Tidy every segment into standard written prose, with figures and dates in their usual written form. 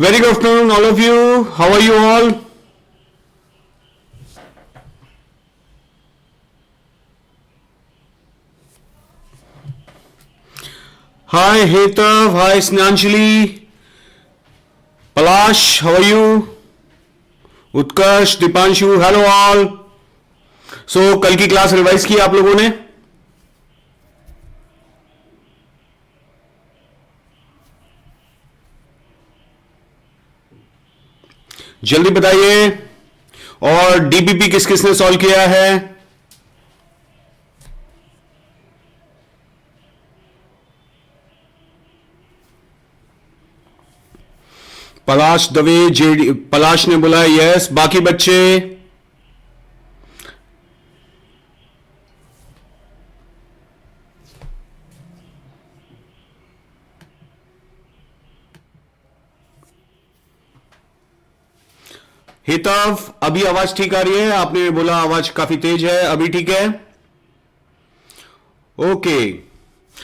Very good afternoon, all of you. How are you all? Hi, Hetav. Hi, Snanjali. Palash, how are you? Utkarsh, Deepanshu, hello all. So कल की class revise की आप लोगों ने? जल्दी बताइए. और डीबीपी किस किसने सॉल्व किया है? पलाश दवे, जेडी पलाश ने बोला यस. बाकी बच्चे? हितव, अभी आवाज ठीक आ रही है? आपने बोला आवाज काफी तेज है. अभी ठीक है? ओके.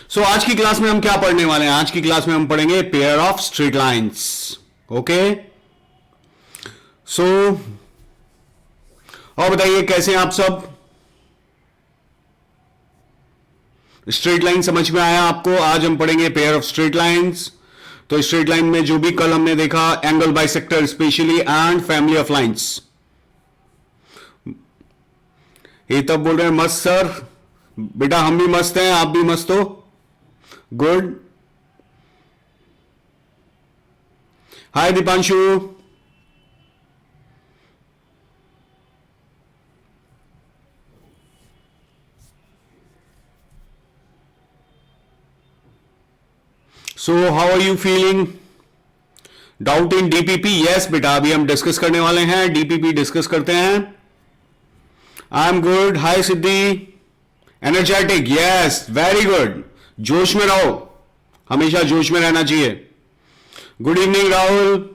सो आज की क्लास में हम क्या पढ़ने वाले हैं? आज की क्लास में हम पढ़ेंगे pair of straight lines. Okay. So और बताइए कैसे हैं आप सब? स्ट्रेट लाइन समझ में आया आपको? आज हम पढ़ेंगे पेयर ऑफ स्ट्रेट लाइंस. तो स्ट्रेट लाइन में जो भी कल हमने देखा, angle bisector specially and family of lines. ये तब बोल रहे हैं मस्त सर. बेटा हम भी मस्त हैं, आप भी मस्त हो. Good. Hi Deepanshu. So how are you feeling? Doubt in DPP? Yes बेटा, अभी हम डिस्कस करने वाले हैं. डीपीपी डिस्कस करते हैं. I am good. Hi Siddhi. Energetic? Yes, very good. जोश में रहो, हमेशा जोश में रहना चाहिए. Good evening Rahul.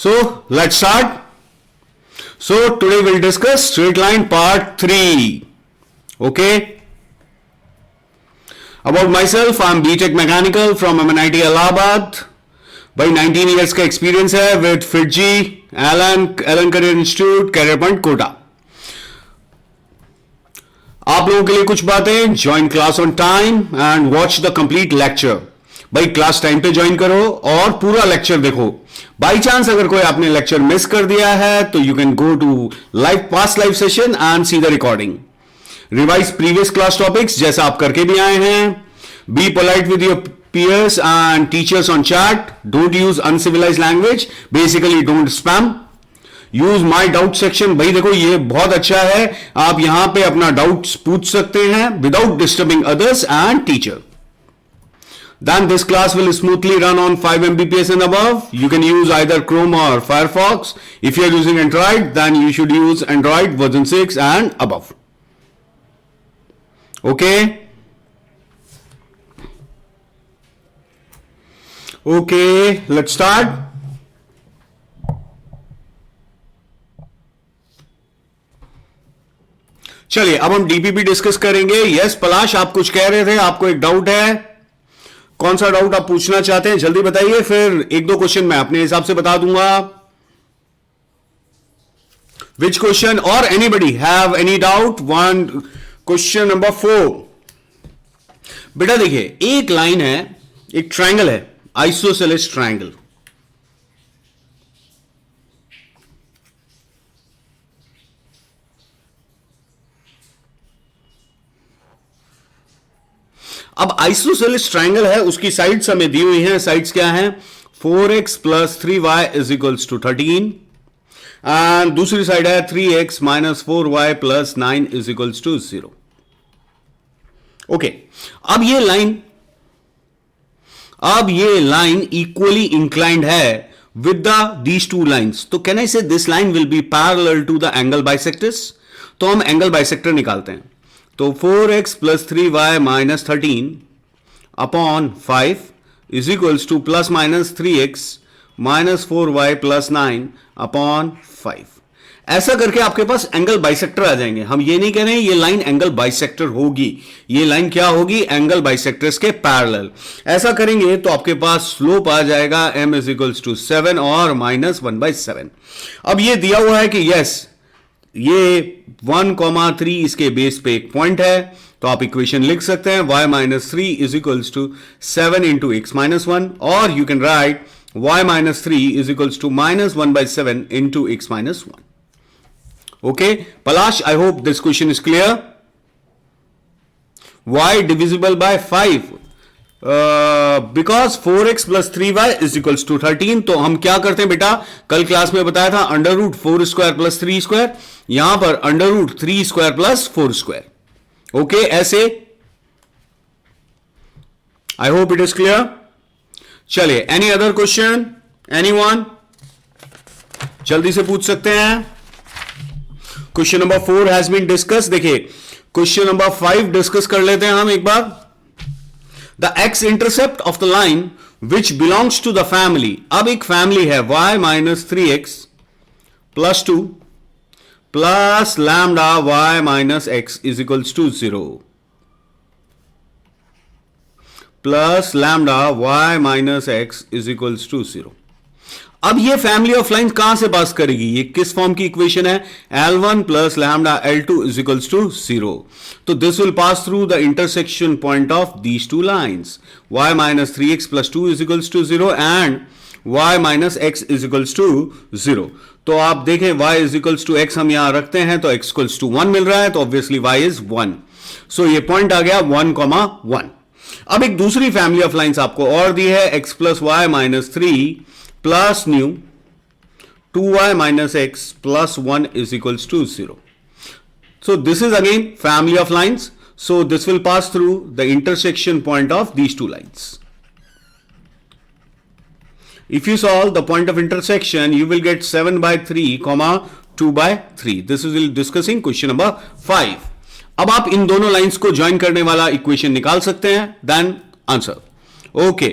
So let's start. So today we'll discuss straight line part 3. Okay. About myself, I'm BTech Mechanical from MNIT Allahabad. भाई 19 years का experience है with FITGI, Allen Career Institute, Career Point, Kota. आप लोगों के लिए कुछ बातें. Join class on time and watch the complete lecture. भाई क्लास टाइम पे ज्वाइन करो और पूरा लेक्चर देखो. बाई चांस अगर कोई आपने लेक्चर मिस कर दिया है तो you can go to past live session and see the recording. Revise previous class topics जैसा आप करके भी आए हैं. Be polite with your peers and teachers on chat. Don't use uncivilized language. Basically don't spam. Use my doubt section. भाई देखो ये बहुत अच्छा है, आप यहां पे अपना डाउट्स पूछ सकते हैं without disturbing others and teacher. Then this class will smoothly run on 5 Mbps and above. You can use either Chrome or Firefox. If you are using Android, then you should use Android version 6 and above. Okay? Okay, let's start. चलिए अब हम DPP discuss करेंगे. Yes पलाश, आप कुछ कह रहे थे, आपको एक डाउट है. कौन सा डाउट आप पूछना चाहते हैं? जल्दी बताइए, फिर एक दो क्वेश्चन मैं अपने हिसाब से बता दूंगा. विच क्वेश्चन और anybody have any doubt? One question number 4. बेटा देखिए, एक लाइन है, एक ट्रायंगल है, आइसोसेलेस ट्रायंगल. अब आइसोसेलेस ट्रायंगल है, उसकी साइड्स हमें दी हुई हैं. साइड्स क्या हैं? 4x plus 3y is equals to 13 and दूसरी साइड है 3x minus 4y plus 9 is equals to 0. Okay. अब ये लाइन इक्वली इंक्लाइंड है विद दीज टू लाइंस. तो can I say this line will be parallel to the angle bisectors. तो हम angle bisector निकालते हैं. तो 4x plus 3y minus 13 upon 5 is equals to plus minus 3x minus 4y plus 9 upon 5. ऐसा करके आपके पास angle bisector आ जाएंगे। हम ये नहीं कह रहे हैं ये लाइन एंगल बाइसेक्टर होगी, ये लाइन क्या होगी, एंगल बाइसेक्टर्स के पैरेलल। ऐसा करेंगे तो आपके पास स्लोप आ जाएगा m इज इक्वल्स टू 7 और -1/7। अब ये दिया हुआ है कि यस ये 1,3 इसके बेस पे एक पॉइंट है, तो आप इक्वेशन लिख सकते हैं y-3 is equals to 7 into x-1, और you can write y-3 is equals to -1/7 into x-1। Okay Palash, I hope this question is clear. y divisible by 5 because 4x plus 3y is equals to 13। तो हम क्या करते हैं बेटा, कल class में बताया था √4² प्लस 3², यहां पर √3² प्लस 4²। ओके ऐसे, I hope it is clear. चलिए एनी अदर क्वेश्चन, एनीवन, जल्दी से पूछ सकते हैं। Question number 4 has been discussed. देखिए क्वेश्चन नंबर 5 डिस्कस कर लेते हैं हम एक बार। The x intercept of the line which belongs to the family. अब एक फैमिली है y-3x plus 2 plus lambda y-x is equals to 0 plus lambda y-x is equals to 0। अब ये फैमिली ऑफ लाइंस कहां से पास करेगी, ये किस फॉर्म की इक्वेशन है, L1 plus lambda L2 is equals to 0। तो this will pass through the intersection point of these two lines, y-3x plus 2 is equals to 0 and y-x is equals to 0। तो आप देखें y is equals to x हम यहां रखते हैं तो x equals to 1 मिल रहा है, तो ऑब्वियसली y इज 1। सो ये पॉइंट आ गया 1,1। अब एक दूसरी फैमिली ऑफ लाइंस आपको और दी है, x plus y-3 plus new 2y-x plus 1 is equals to 0. So this is again family of lines. So this will pass through the intersection point of these two lines. If you solve the point of intersection, you will get 7/3, 2/3. This is discussing question number 5. अब आप इन दोनों lines को join करने वाला equation निकाल सकते हैं, then answer. Okay,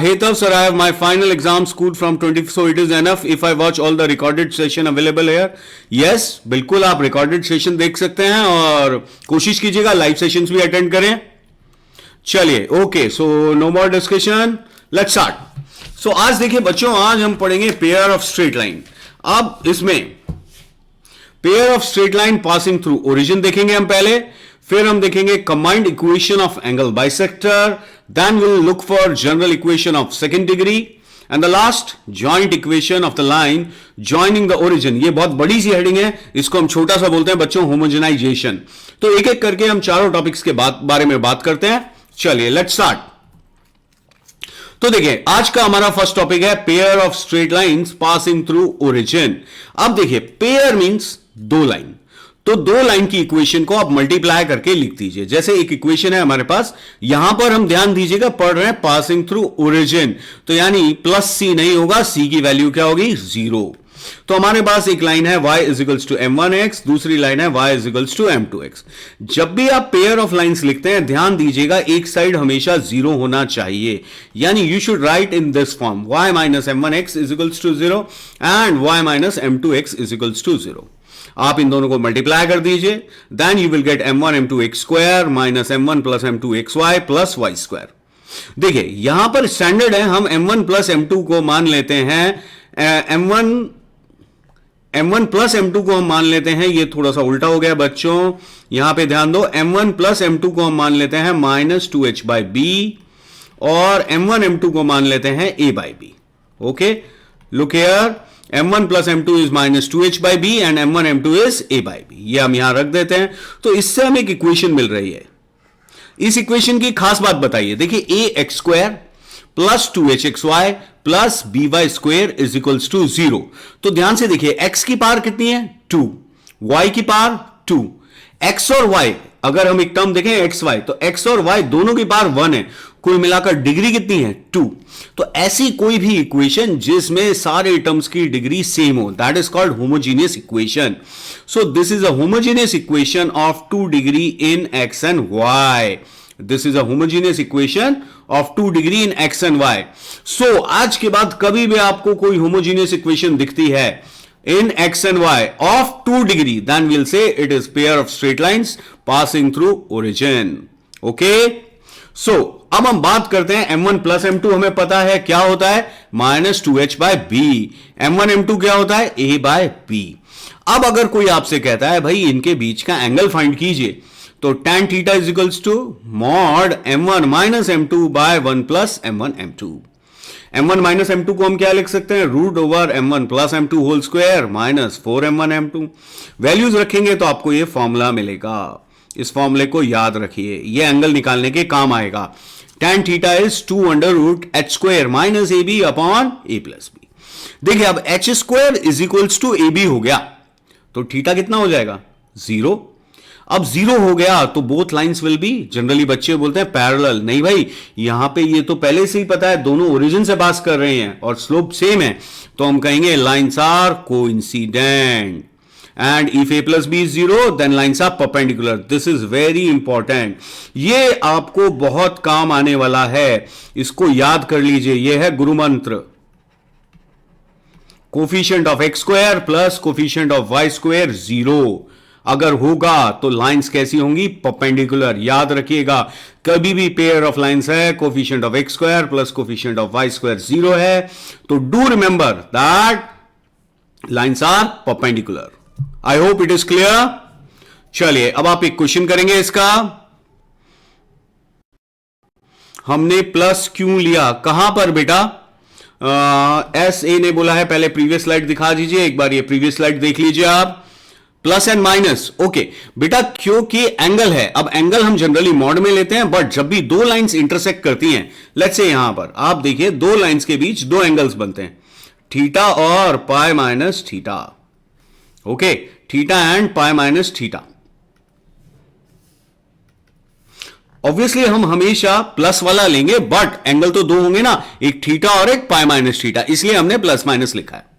Hetav sir, I have my final exam scored from 20, so it is enough if I watch all the recorded session available here. Yes, बिल्कुल आप recorded session देख सकते हैं और कोशिश कीजिएगा लाइव सेशंस भी अटेंड करें। चलिए okay, so no more discussion, let's start. So आज देखिए बच्चों, आज हम पढ़ेंगे पेयर ऑफ स्ट्रेट लाइन। अब इसमें pair of straight line passing through origin देखेंगे हम पहले, फिर हम देखेंगे combined equation of angle bisector, then we'll look for general equation of second degree, and the last joint equation of the line joining the origin। ये बहुत बड़ी सी हेडिंग है, इसको हम छोटा सा बोलते हैं बच्चों होमोजेनाइजेशन। तो एक एक करके हम चारों टॉपिक्स के बारे में बात करते हैं। चलिए लेट्स स्टार्ट। तो देखिए आज का हमारा फर्स्ट टॉपिक है pair of straight lines passing through origin. अब देखिए पेयर मींस दो लाइन, तो दो लाइन की इक्वेशन को आप मल्टीप्लाई करके लिख दीजिए। जैसे एक इक्वेशन है हमारे पास, यहां पर हम ध्यान दीजिएगा पढ़ रहे हैं पासिंग थ्रू ओरिजिन, तो यानी प्लस सी नहीं होगा, सी की वैल्यू क्या होगी 0। तो हमारे पास एक लाइन है y is equals to m1x, दूसरी लाइन है y is equals to m2x। जब भी आप पेयर ऑफ लाइंस लिखते हैं ध्यान दीजिएगा एक साइड हमेशा 0 होना चाहिए, यानी you should write in this form y minus m1x is equals to 0 and y minus m2x is equals to 0। आप इन दोनों को मल्टीप्लाई कर दीजिए, then you will get m1 m2x square minus m1 plus m2xy plus y square. देखिए यहां पर standard है, हम m1 प्लस m2 को मान लेते हैं m1 प्लस m2 को हम मान लेते हैं, ये थोड़ा सा उल्टा हो गया बच्चों, यहां पे ध्यान दो, m1 प्लस m2 को हम मान लेते हैं -2h/b और m1 m2 को मान लेते हैं a/b। Okay look here, m1 plus m2 is -2h/b and m1 m2 is a/b, ये हम यहां रख देते हैं। तो इससे हमें एक इक्वेशन मिल रही है। इस इक्वेशन की खास बात बताइए, देखिए ax square plus 2hxy plus by square is equals to 0। तो ध्यान से देखिए x की पावर कितनी है 2, y की पावर 2, x और y अगर हम एक टर्म देखें xy, तो x और y दोनों की पावर 1 है, कुल मिलाकर डिग्री कितनी है 2। तो ऐसी कोई भी इक्वेशन जिसमें सारे टर्म्स की डिग्री सेम हो, that is called homogeneous equation. So this is a homogeneous equation of 2 degree in x and y। This is a homogeneous equation of 2 degree in x and y। सो आज के बाद कभी भी आपको कोई homogeneous equation दिखती है in x and y of 2 degree, then we'll say it is pair of straight lines passing through origin. Okay, so अब हम बात करते हैं m1 प्लस m2. हमें पता है क्या होता है, minus 2h bye B. m1 m2 क्या होता है, a बाय बी. अब अगर कोई आपसे कहता है भाई इनके बीच का एंगल फाइंड कीजिए, तो tan theta is equals to mod m1 minus m2 by 1 plus m1 m2. m1 minus m2 को हम क्या लिख सकते हैं, root over m1 plus m2 whole square minus 4m1 m2. Values रखेंगे तो आपको ये फॉर्मूला मिलेगा. इस फॉर्मूले को याद रखिए, ये एंगल निकालने के काम आएगा. tan theta is 2 under root H square minus A B upon A plus B. देखिए अब H square is equals to A B हो गया, तो थीटा कितना हो जाएगा, 0. अब 0 हो गया तो both lines will be, generally बच्चे बोलते हैं पैरेलल. नहीं भाई, यहां पे ये तो पहले से ही पता है दोनों ओरिजिन से पास कर रहे हैं और स्लोप सेम है, तो हम कहेंगे lines are coincident. And if A plus B is 0 then lines are perpendicular. This is very important, ये आपको बहुत काम आने वाला है, इसको याद कर लीजिए. ये है गुरु मंत्र. Coefficient of x square plus coefficient of Y square 0 अगर होगा तो लाइंस कैसी होंगी, परपेंडिकुलर. याद रखिएगा, कभी भी पेयर ऑफ लाइंस है, coefficient of x square plus coefficient of Y square 0 है, तो do remember that lines are perpendicular. I hope it is clear. चलिए अब आप एक क्वेश्चन करेंगे इसका. हमने प्लस क्यों लिया, कहां पर बेटा, एस ए ने बोला है पहले प्रीवियस स्लाइड दिखा दीजिए एक बार, ये प्रीवियस स्लाइड देख लीजिए आप. प्लस एंड माइनस, ओके बेटा, क्योंकि एंगल है. अब एंगल हम जनरली मॉड में लेते हैं, बट जब भी दो लाइंस इंटरसेक्ट करती हैं, लेट्स से यहां पर आप देखिए दो लाइंस के बीच दो एंगल्स बनते हैं, थीटा और pi minus theta. Okay, theta and pi minus theta. Obviously हम हमेशा प्लस वाला लेंगे, बट एंगल तो दो होंगे ना, एक थीटा और एक पाई माइनस थीटा, इसलिए हमने प्लस माइनस लिखा है.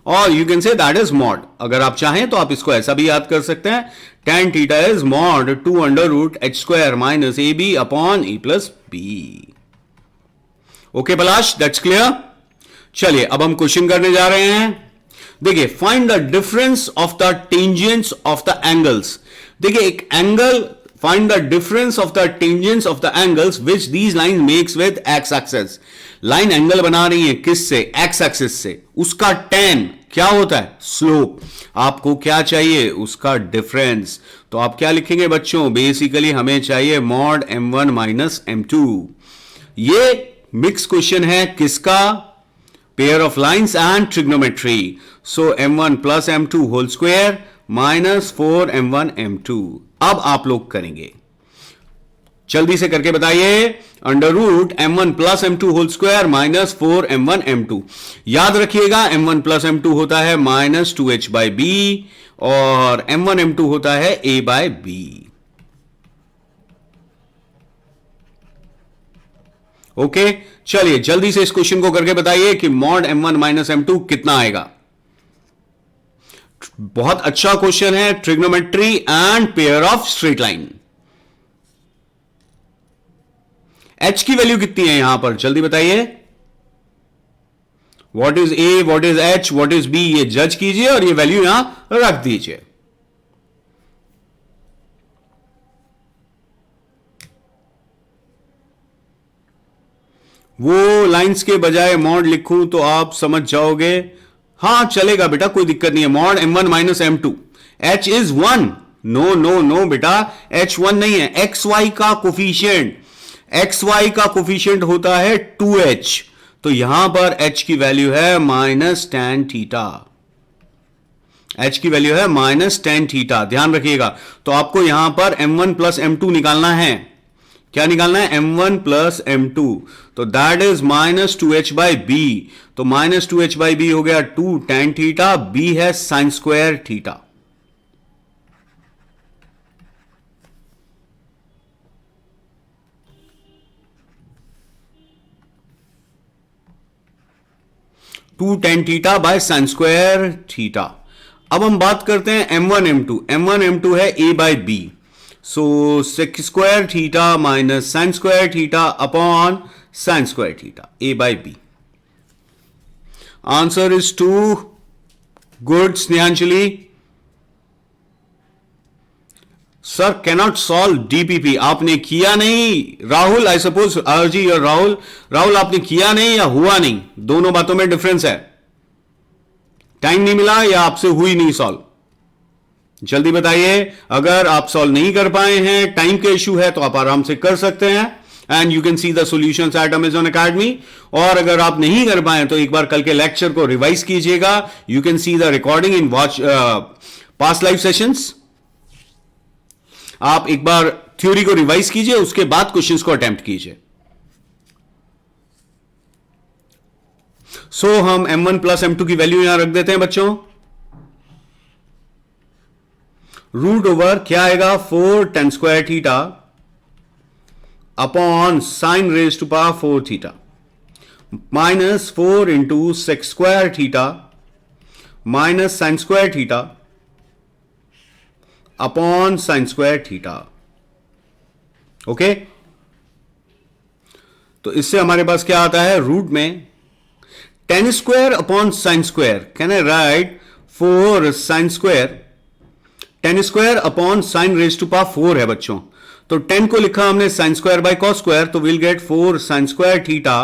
और you can say that is mod. अगर आप चाहें तो आप इसको ऐसा भी याद कर सकते हैं, tan theta is mod 2 under root H square minus A B upon A plus B. Okay Palash, that's clear. चलिए अब हम क्वेश्चन करने जा रहे हैं. देखिए, find the difference of the tangents of the angles. देखिए एक angle, find the difference of the tangents of the angles which these lines makes with x axis. Line angle बना रही है किससे, x एक्सिस से, उसका tan क्या होता है, स्लोप. आपको क्या चाहिए, उसका डिफरेंस. तो आप क्या लिखेंगे बच्चों, बेसिकली हमें चाहिए मॉड m1 माइनस m2. ये मिक्स क्वेश्चन है किसका, pair of lines and trigonometry. So m1 plus m2 whole square minus 4m1 m2. अब आप लोग करेंगे, जल्दी से करके बताइए. Under root m1 plus m2 whole square minus 4m1 m2. याद रखिएगा m1 प्लस m2 होता है माइनस 2h बाई बी और m1 m2 होता है a बाय बी. ओके, चलिए जल्दी से इस क्वेश्चन को करके बताइए कि मॉड m1 माइनस m2 कितना आएगा. बहुत अच्छा क्वेश्चन है, trigonometry and pair of straight line. H की वैल्यू कितनी है यहां पर, जल्दी बताइए. What is A, what is H, what is B, ये जज कीजिए और ये वैल्यू यहां रख दीजिए. वो लाइंस के बजाय मॉड लिखूं तो आप समझ जाओगे. हाँ चलेगा बेटा, कोई दिक्कत नहीं है. Mod m1 minus m2, h is 1. No no no बेटा, h 1 नहीं है, xy का कोफिशिएंट, xy का कोफिशिएंट होता है 2h. तो यहां पर h की वैल्यू है माइनस tan थीटा. h की वैल्यू है माइनस tan थीटा, ध्यान रखिएगा. तो आपको यहां पर m1 प्लस m2 निकालना है. क्या निकालना है, m1 प्लस m2. तो that is minus 2h by B. तो माइनस 2h बाई बी हो गया 2 tan थीटा, b है sine square theta. Two tan theta by sine square theta. अब हम बात करते हैं m1 m2. m1 m2 है a by B. So sec square theta minus sine square theta upon sine square theta, a by B. Answer is 2. Good Snehanjali. Sir cannot solve DPP, आपने किया नहीं। Rahul, I suppose जी और राहुल, राहुल आपने किया नहीं या हुआ नहीं, दोनों बातों में डिफरेंस है। टाइम नहीं मिला या आपसे हुई नहीं सॉल्व, जल्दी बताइए। अगर आप सॉल्व नहीं कर पाए हैं, टाइम के इश्यू है, तो आप आराम से कर सकते हैं and you can see the solutions at Amazon Academy. और अगर आप नहीं कर पाए तो एक बार कल के लेक्चर को रिवाइज कीजिएगा। You can see the recording in watch past live sessions. आप एक बार थ्योरी को रिवाइज कीजिए, उसके बाद क्वेश्चंस को अटेम्प्ट कीजिए। सो हम m1 प्लस m2 की वैल्यू यहां रख देते हैं बच्चों। रूट ओवर क्या आएगा, 4 tan square theta upon sine raise to power 4 theta minus 4 into sec square theta minus sine square theta upon sine square theta. Okay, तो इससे हमारे पास क्या आता है, रूट में tan square upon sine square, can I write 4 sine square, tan square upon sine raise to power 4 है बच्चों। तो 10 को लिखा हमने sine square by cos square, तो will get 4 sine square theta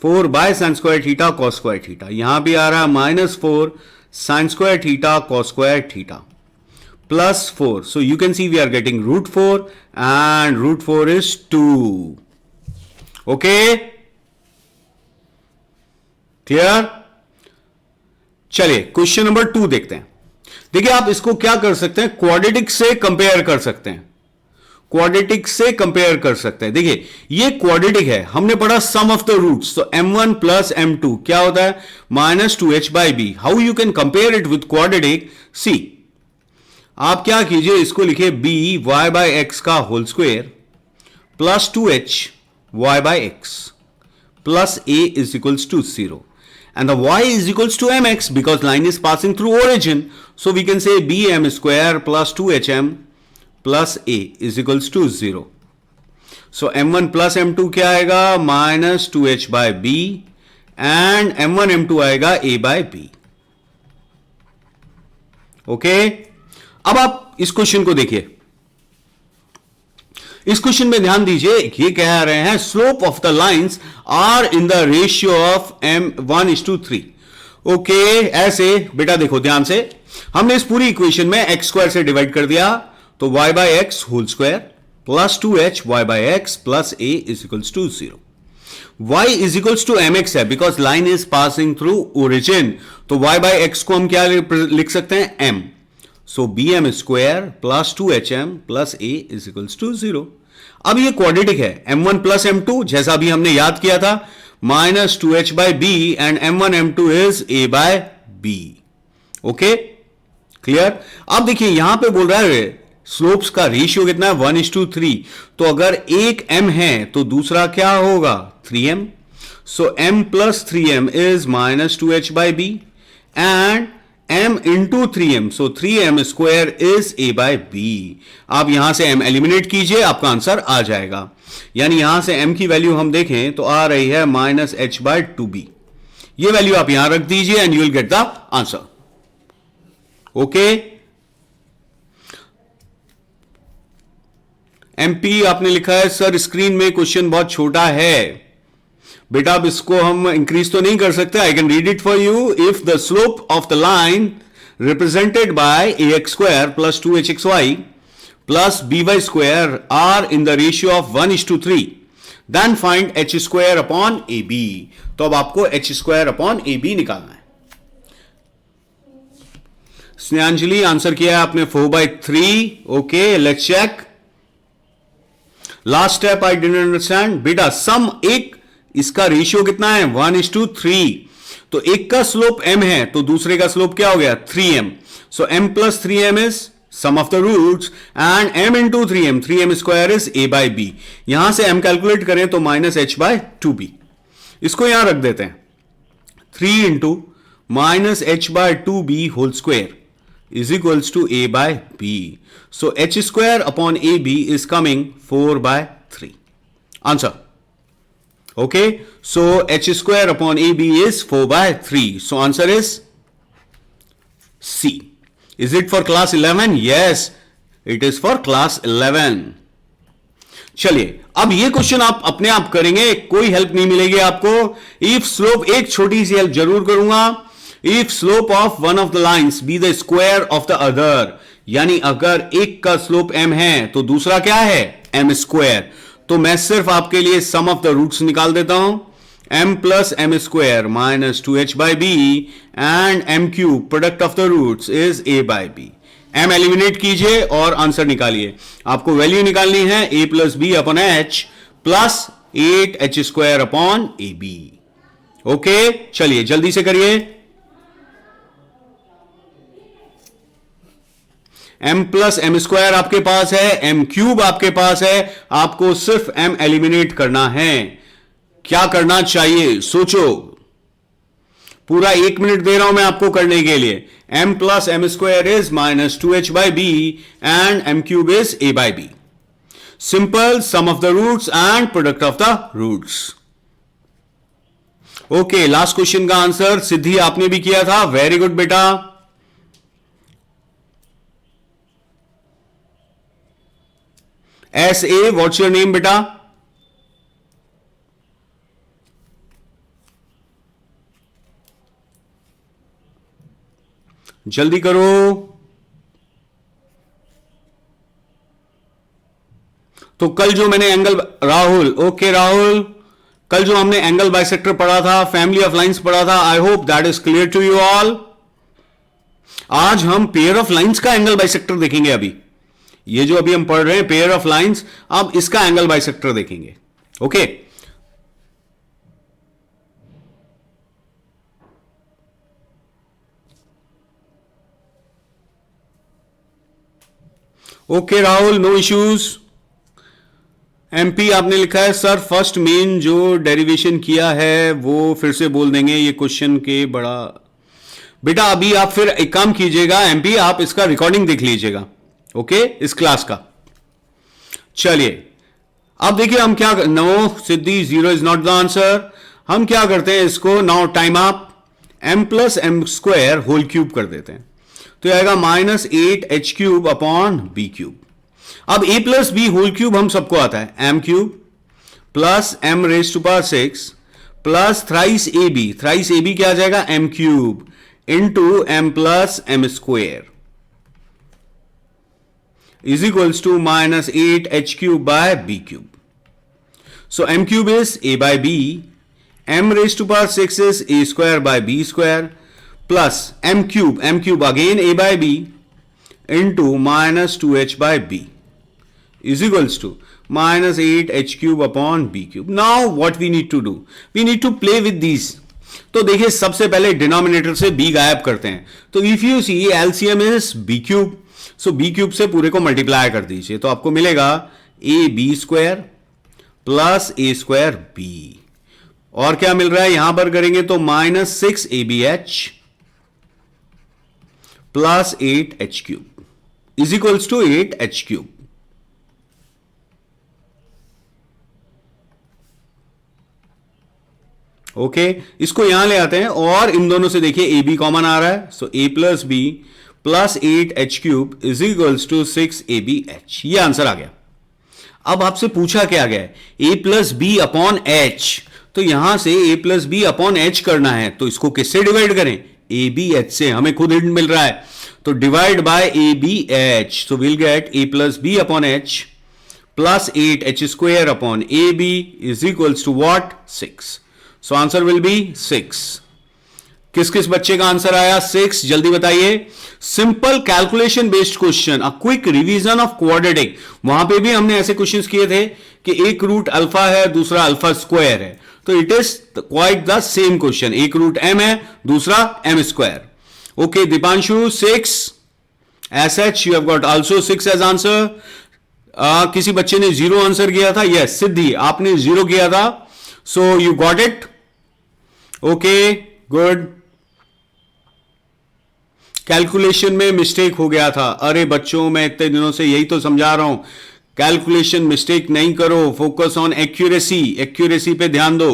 4 by sine square theta cos square theta. यहां भी आ रहा है -4 sine square theta cos square theta plus 4. So you can see we are getting root 4 and root 4 is 2. Okay? Clear? चलिए question number 2 देखते हैं। देखिए आप इसको क्या कर सकते हैं, क्वाड्रेटिक से कंपेयर कर सकते हैं, क्वाड्रेटिक से कंपेयर कर सकते हैं। देखिए ये क्वाड्रेटिक है, हमने पढ़ा सम ऑफ द रूट्स, तो m1 प्लस m2 क्या होता है, -2h/b। How you can compare it with quadratic, see आप क्या कीजिए, इसको लिखिए b y बाय एक्स का whole square plus 2h y by x plus a is equals to 0 and the y is equals to mx because line is passing through origin, so we can say bm square plus 2hm plus a is equals to 0. So m1 plus m2 क्या आएगा, -2h by b and m1 m2 आएगा a by b. Okay, अब आप इस question को देखिए, इस question में ध्यान दीजिए, ये कह रहे हैं slope of the lines are in the ratio of m1:3। Okay, ऐसे बेटा देखो ध्यान से, हमने इस पूरी इक्वेशन में एक्स स्क्वायर से डिवाइड कर दिया, तो y by X whole square plus 2h y by x plus a is equals to 0। y is equals to mx है because line is passing through origin, तो y बाय एक्स को हम क्या लिख सकते हैं, m। So bm square plus 2hm plus a is equals to 0। अब ये क्वाड्रेटिक है, m1 प्लस m2 जैसा भी हमने याद किया था, -2h by b and m1 m2 is a by b। Okay, clear. अब देखिए यहां पे बोल रहा है स्लोप्स का रेशियो कितना है, 1:3। तो अगर एक m है तो दूसरा क्या होगा, 3m। So m plus 3m is -2h by b and m into 3m, so 3m square is a by b। आप यहां से m एलिमिनेट कीजिए, आपका आंसर आ जाएगा। यानी यहां से m की वैल्यू हम देखें तो आ रही है -h बाय 2b। ये वैल्यू आप यहां रख दीजिए and you will gate the answer. Okay, MP आपने लिखा है सर स्क्रीन में क्वेश्चन बहुत छोटा है। बेटा अब इसको हम इंक्रीज तो नहीं कर सकते, I can read it for you. If the slope of the line represented by ax square plus 2hxy plus by square are in the ratio of 1:3, then find h square upon ab। तो अब आपको h square upon ab निकालना है। स्नेहांजलि answer किया है आपने 4/3। Okay, let's check. Last step I didn't understand. बेटा sum, एक इसका रेशियो कितना है, 1:3। तो एक का स्लोप m है तो दूसरे का स्लोप क्या हो गया, 3m। So m plus 3m is sum of the roots and m into 3m, 3m square is a by b। यहां से m कैलकुलेट करें तो -h बाय 2b। इसको यहां रख देते हैं, 3 into -h by 2b whole square is equals to a by b. So h square upon ab is coming 4/3. Answer. Okay. So h square upon ab is 4/3. So answer is C. Is it for class 11? Yes, it is for class 11. चलिए अब ये question आप अपने आप करेंगे, कोई help नहीं मिलेगी आपको. इफ स्लोप, एक छोटी सी हेल्प जरूर करूंगा. If slope of one of the lines be the square of the other, यानी अगर एक का स्लोप m है तो दूसरा क्या है, m स्क्वायर. तो मैं सिर्फ आपके लिए सम ऑफ द रूट्स निकाल देता हूं. m plus M square minus 2h by B and m cube product of the roots is a by B. m eliminate कीजिए और आंसर निकालिए. आपको वैल्यू निकालनी है a plus B upon H plus 8h square upon A B. Okay, चलिए जल्दी से करिए. m प्लस एम स्क्वायर आपके पास है, m क्यूब आपके पास है. आपको सिर्फ m एलिमिनेट करना है. क्या करना चाहिए सोचो. पूरा 1 मिनट दे रहा हूं मैं आपको करने के लिए. m plus M square is minus 2h by B and m cube is a by B. Simple, sum of the roots and product of the roots. Okay, last question का आंसर सिद्धि आपने भी किया था. वेरी गुड बेटा. SA, what's your name बेटा? जल्दी करो. तो कल जो मैंने एंगल, राहुल, ओके राहुल, कल जो हमने एंगल बाइसेक्टर पढ़ा था, फैमिली ऑफ लाइंस पढ़ा था, I hope that is clear to you all. आज हम पेयर ऑफ लाइंस का एंगल बाइसेक्टर देखेंगे. अभी ये जो अभी हम पढ़ रहे हैं पेयर ऑफ लाइंस, अब इसका एंगल बाइसेक्टर देखेंगे. Okay, okay Rahul, no issues. MP आपने लिखा है सर, फर्स्ट मेन जो डेरिवेशन किया है वो फिर से बोल देंगे, ये क्वेश्चन के बड़ा. बेटा अभी आप फिर एक काम कीजिएगा एमपी, आप इसका रिकॉर्डिंग देख लीजिएगा. ओके, इस क्लास का. चलिए अब देखिए हम क्या, no Siddhi, 0 is not the answer. हम क्या करते हैं इसको, now time up, m plus M square whole cube कर देते हैं. तो आएगा minus 8h cube upon B cube. अब a plus B whole cube हम सबको आता है, m cube plus m raise to power 6 plus thrice A B क्या आ जाएगा, m cube into m plus M square is equals to minus 8h cube by b cube. So m cube is a by b, m raised to power 6 is a square by b square plus m cube again a by b into minus 2h by b is equals to minus 8h cube upon b cube. Now what we need to do? We need to play with these. तो देखिए सबसे पहले denominator से b गायब करते हैं. तो if you see LCM is b cube, so B cube से पूरे को मल्टीप्लाई कर दीजिए तो आपको मिलेगा A B square plus A square B. और क्या मिल रहा है यहां पर करेंगे तो minus 6 A B H plus 8h cube is equals to 8h cube. Okay, इसको यहां ले आते हैं और इन दोनों से देखिए ए बी कॉमन आ रहा है. So A plus B plus 8h cube is equals to 6abh. ये आंसर आ गया. अब आपसे पूछा क्या गया है, a plus B upon H. तो यहां से a plus B upon H करना है तो इसको किससे डिवाइड करें, ए बी एच से. हमें खुद हिंट मिल रहा है तो divide by A B H. So will get a plus B upon H plus 8h square upon A B is equals to what, 6. So answer will be 6. किस किस बच्चे का आंसर आया 6, जल्दी बताइए. Simple calculation based question, a quick revision of quadratic. वहां पे भी हमने ऐसे क्वेश्चंस किए थे कि एक रूट अल्फा है दूसरा अल्फा स्क्वायर है. तो it is quite the same question. एक रूट m है दूसरा m square. Okay Deepanshu 6, SH you have got also 6 as answer. किसी बच्चे ने 0 आंसर किया था. यस सिद्धि आपने 0 किया था. So you got it. Okay good. Calculation में मिस्टेक हो गया था. अरे बच्चों मैं इतने दिनों से यही तो समझा रहा हूं, कैलकुलेशन मिस्टेक नहीं करो, फोकस ऑन एक्यूरेसी. एक्यूरेसी पे ध्यान दो.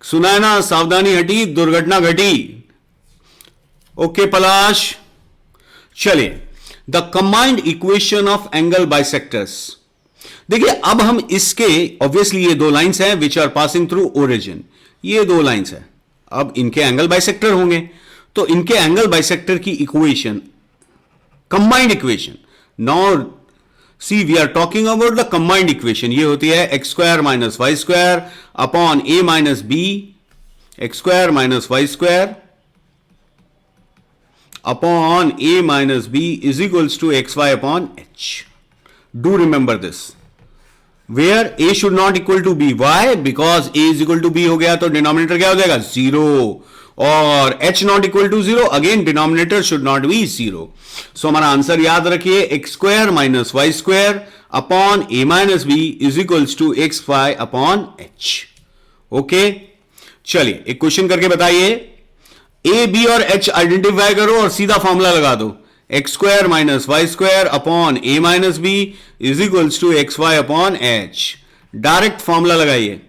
सुना है ना, सावधानी हटी दुर्घटना घटी. ओके पलाश, चलिए, the combined equation of angle bisectors. देखिए, अब हम इसके, ऑब्वियसली ये दो लाइंस हैं which are passing through origin, ये दो लाइंस हैं, अब इनके एंगल बाइसेक्टर होंगे, तो इनके एंगल बाइसेक्टर की equation, combined equation, now see we are talking about the combined equation, ये होती है x square minus Y square upon A minus B, X square minus Y square upon a minus b is equals to xy upon h. Do remember this. Where a should not equal to b. Why? Because a is equal to b हो गया तो denominator क्या हो जाएगा? 0. और h not equal to 0, again denominator should not be 0. So हमारा answer याद रखिए, x square minus y square upon a minus b is equals to xy upon h. Okay, चलिए एक क्वेश्चन करके बताइए। ए बी और एच आइडेंटिफाई करो और सीधा फॉर्मूला लगा दो, X square minus Y square upon A minus B is equals to X Y upon H. Direct formula लगाइए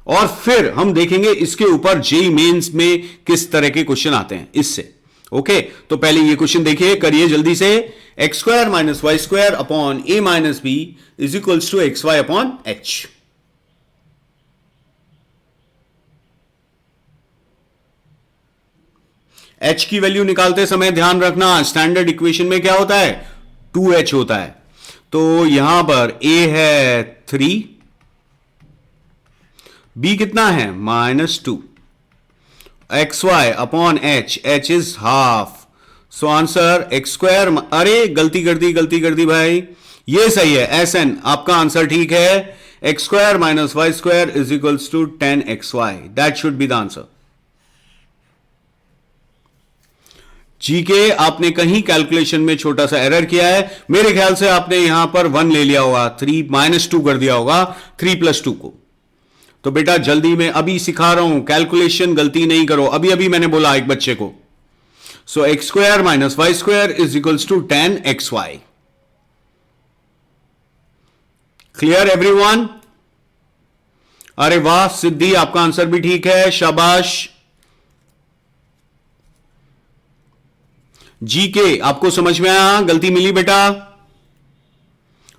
और फिर हम देखेंगे इसके ऊपर जेईई मेंस में किस तरह के क्वेश्चन आते हैं इससे। ओके, तो पहले ये क्वेश्चन देखिए, करिए जल्दी से। X square minus Y square upon A minus B is equals to X Y upon H. h की वैल्यू निकालते समय ध्यान रखना, स्टैंडर्ड इक्वेशन में क्या होता है? 2h होता है। तो यहां पर a है 3, b कितना है? -2, xy upon h is half. So answer x square, अरे गलती कर दी भाई, ये सही है, SN आपका आंसर ठीक है। X square minus Y square is equals to 10xy, that should be the answer. जी के आपने कहीं कैलकुलेशन में छोटा सा एरर किया है, मेरे ख्याल से आपने यहां पर 1 ले लिया होगा, 3 -2 कर दिया होगा 3 + 2 को। तो बेटा जल्दी में अभी सिखा रहा हूं, कैलकुलेशन गलती नहीं करो, अभी अभी मैंने बोला एक बच्चे को। So x square minus Y square is equals to 10xy। Clear everyone? अरे वाह सिद्धि, आपका आंसर भी ठीक है, शाबाश। जी के आपको समझ में आया, गलती मिली बेटा?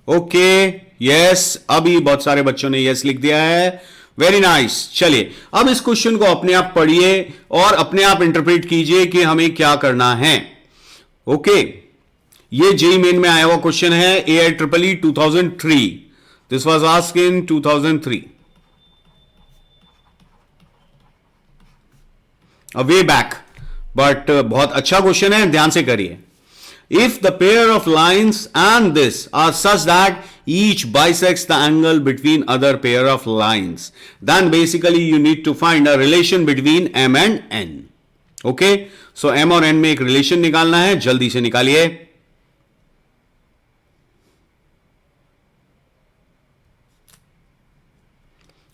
ओके, यस, अभी बहुत सारे बच्चों ने यस लिख दिया है, वेरी नाइस। चलिए अब इस क्वेश्चन को अपने आप पढ़िए और अपने आप इंटरप्रेट कीजिए कि हमें क्या करना है। ओके, ये जेईई मेन में आया हुआ क्वेश्चन है, AIEEE 2003, this was asked in 2003, a way back, but बहुत अच्छा क्वेश्चन है, ध्यान से करिए। If the pair of lines and this are such that each bisects the angle between other pair of lines, then basically you need to find a relation between m and n। Okay, so m और n में एक relation निकालना है, जल्दी से निकालिए।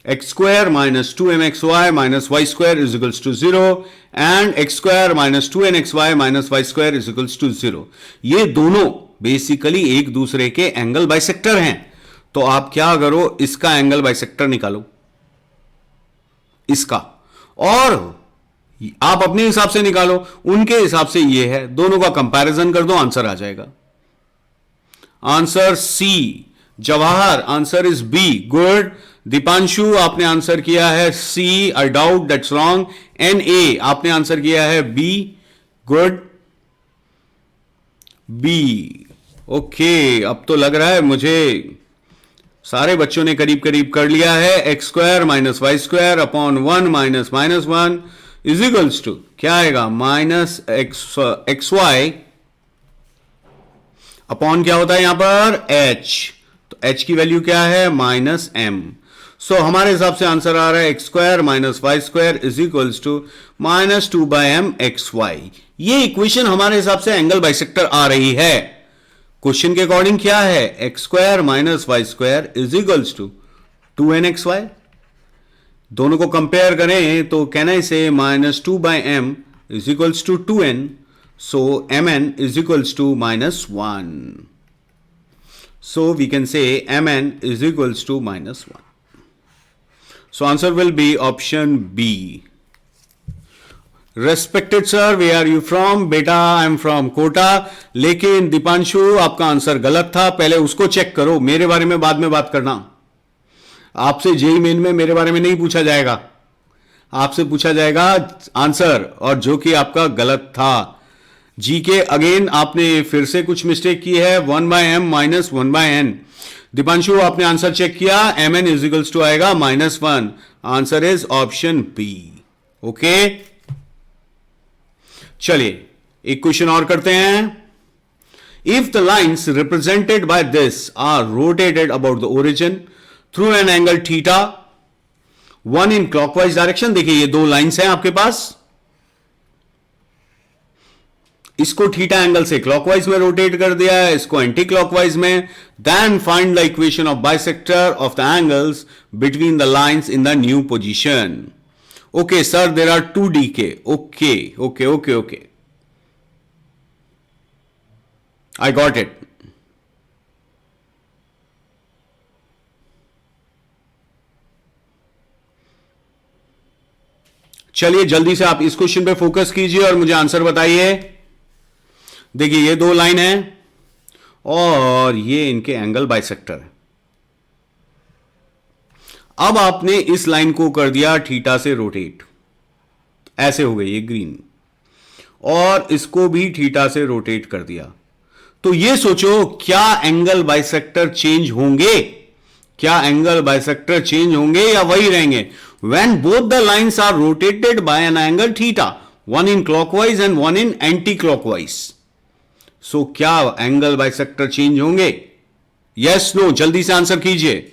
x square minus 2mxy minus y square is equals to 0 and x square minus 2nxy minus y square is equals to 0। ये दोनों बेसिकली एक दूसरे के एंगल बाइसेक्टर हैं, तो आप क्या करो, इसका एंगल बाइसेक्टर निकालो, इसका, और आप अपने हिसाब से निकालो, उनके हिसाब से ये है, दोनों का कंपैरिजन कर दो, आंसर आ जाएगा। Answer C, Jawahar answer is B, good. Deepanshu आपने आंसर किया है C, I doubt that's wrong. NA आपने आंसर किया है बी, गुड, बी। ओके, अब तो लग रहा है मुझे सारे बच्चों ने करीब करीब कर लिया है। X square minus Y square upon 1 minus minus 1 is equals to क्या आएगा? माइनस एक्स वाई अपॉन क्या होता है यहां पर? h। तो h की वैल्यू क्या है? -m। सो हमारे हिसाब से आंसर आ रहा है x square minus Y square is equals to -2/m xy। ये इक्वेशन हमारे हिसाब से एंगल बाइसेक्टर आ रही है। क्वेश्चन के अकॉर्डिंग क्या है? X square minus Y square is equals to 2nxy। दोनों को कंपेयर करें तो can I say -2/m is equals to 2n, so mn is equals to -1. So we can say mn is equals to -1. So answer will be option B. Respected sir, where are you from? बेटा I am from Kota. लेकिन दीपांशु आपका answer गलत था, पहले उसको check करो, मेरे बारे में बाद में बात करना। आपसे जेई मेन में मेरे बारे में नहीं पूछा जाएगा, आपसे पूछा जाएगा आंसर, और जो कि आपका गलत था। जी के अगेन आपने फिर से कुछ मिस्टेक की है, 1/m माइनस 1/n। दीपांशु आपने आंसर चेक किया, mn इजिकल्स टू आएगा -1। Answer is option B. Okay, चलिए एक क्वेश्चन और करते हैं। If the lines represented by this are rotated about the origin through an angle theta, one in clockwise direction. देखिए ये दो लाइन्स हैं आपके पास, इसको थीटा एंगल से क्लॉकवाइज में रोटेट कर दिया है, इसको एंटी क्लॉकवाइज में। Then find the equation of bisector of the angles between the lines in the new position. Okay sir, there are 2 DK। Okay okay okay okay, I got it. चलिए जल्दी से आप इस क्वेश्चन पे focus कीजिए और मुझे आंसर बताइए। देखिए ये दो लाइन है और ये इनके एंगल बाइसेक्टर है। अब आपने इस लाइन को कर दिया थीटा से रोटेट, ऐसे हो गई ये ग्रीन, और इसको भी थीटा से रोटेट कर दिया। तो ये सोचो क्या एंगल बाइसेक्टर चेंज होंगे? क्या एंगल बाइसेक्टर चेंज होंगे या वही रहेंगे? When both the lines are rotated by an angle theta, one in clockwise and one in anti-clockwise. So क्या एंगल बाइसेक्टर चेंज होंगे? Yes, no, जल्दी से आंसर कीजिए।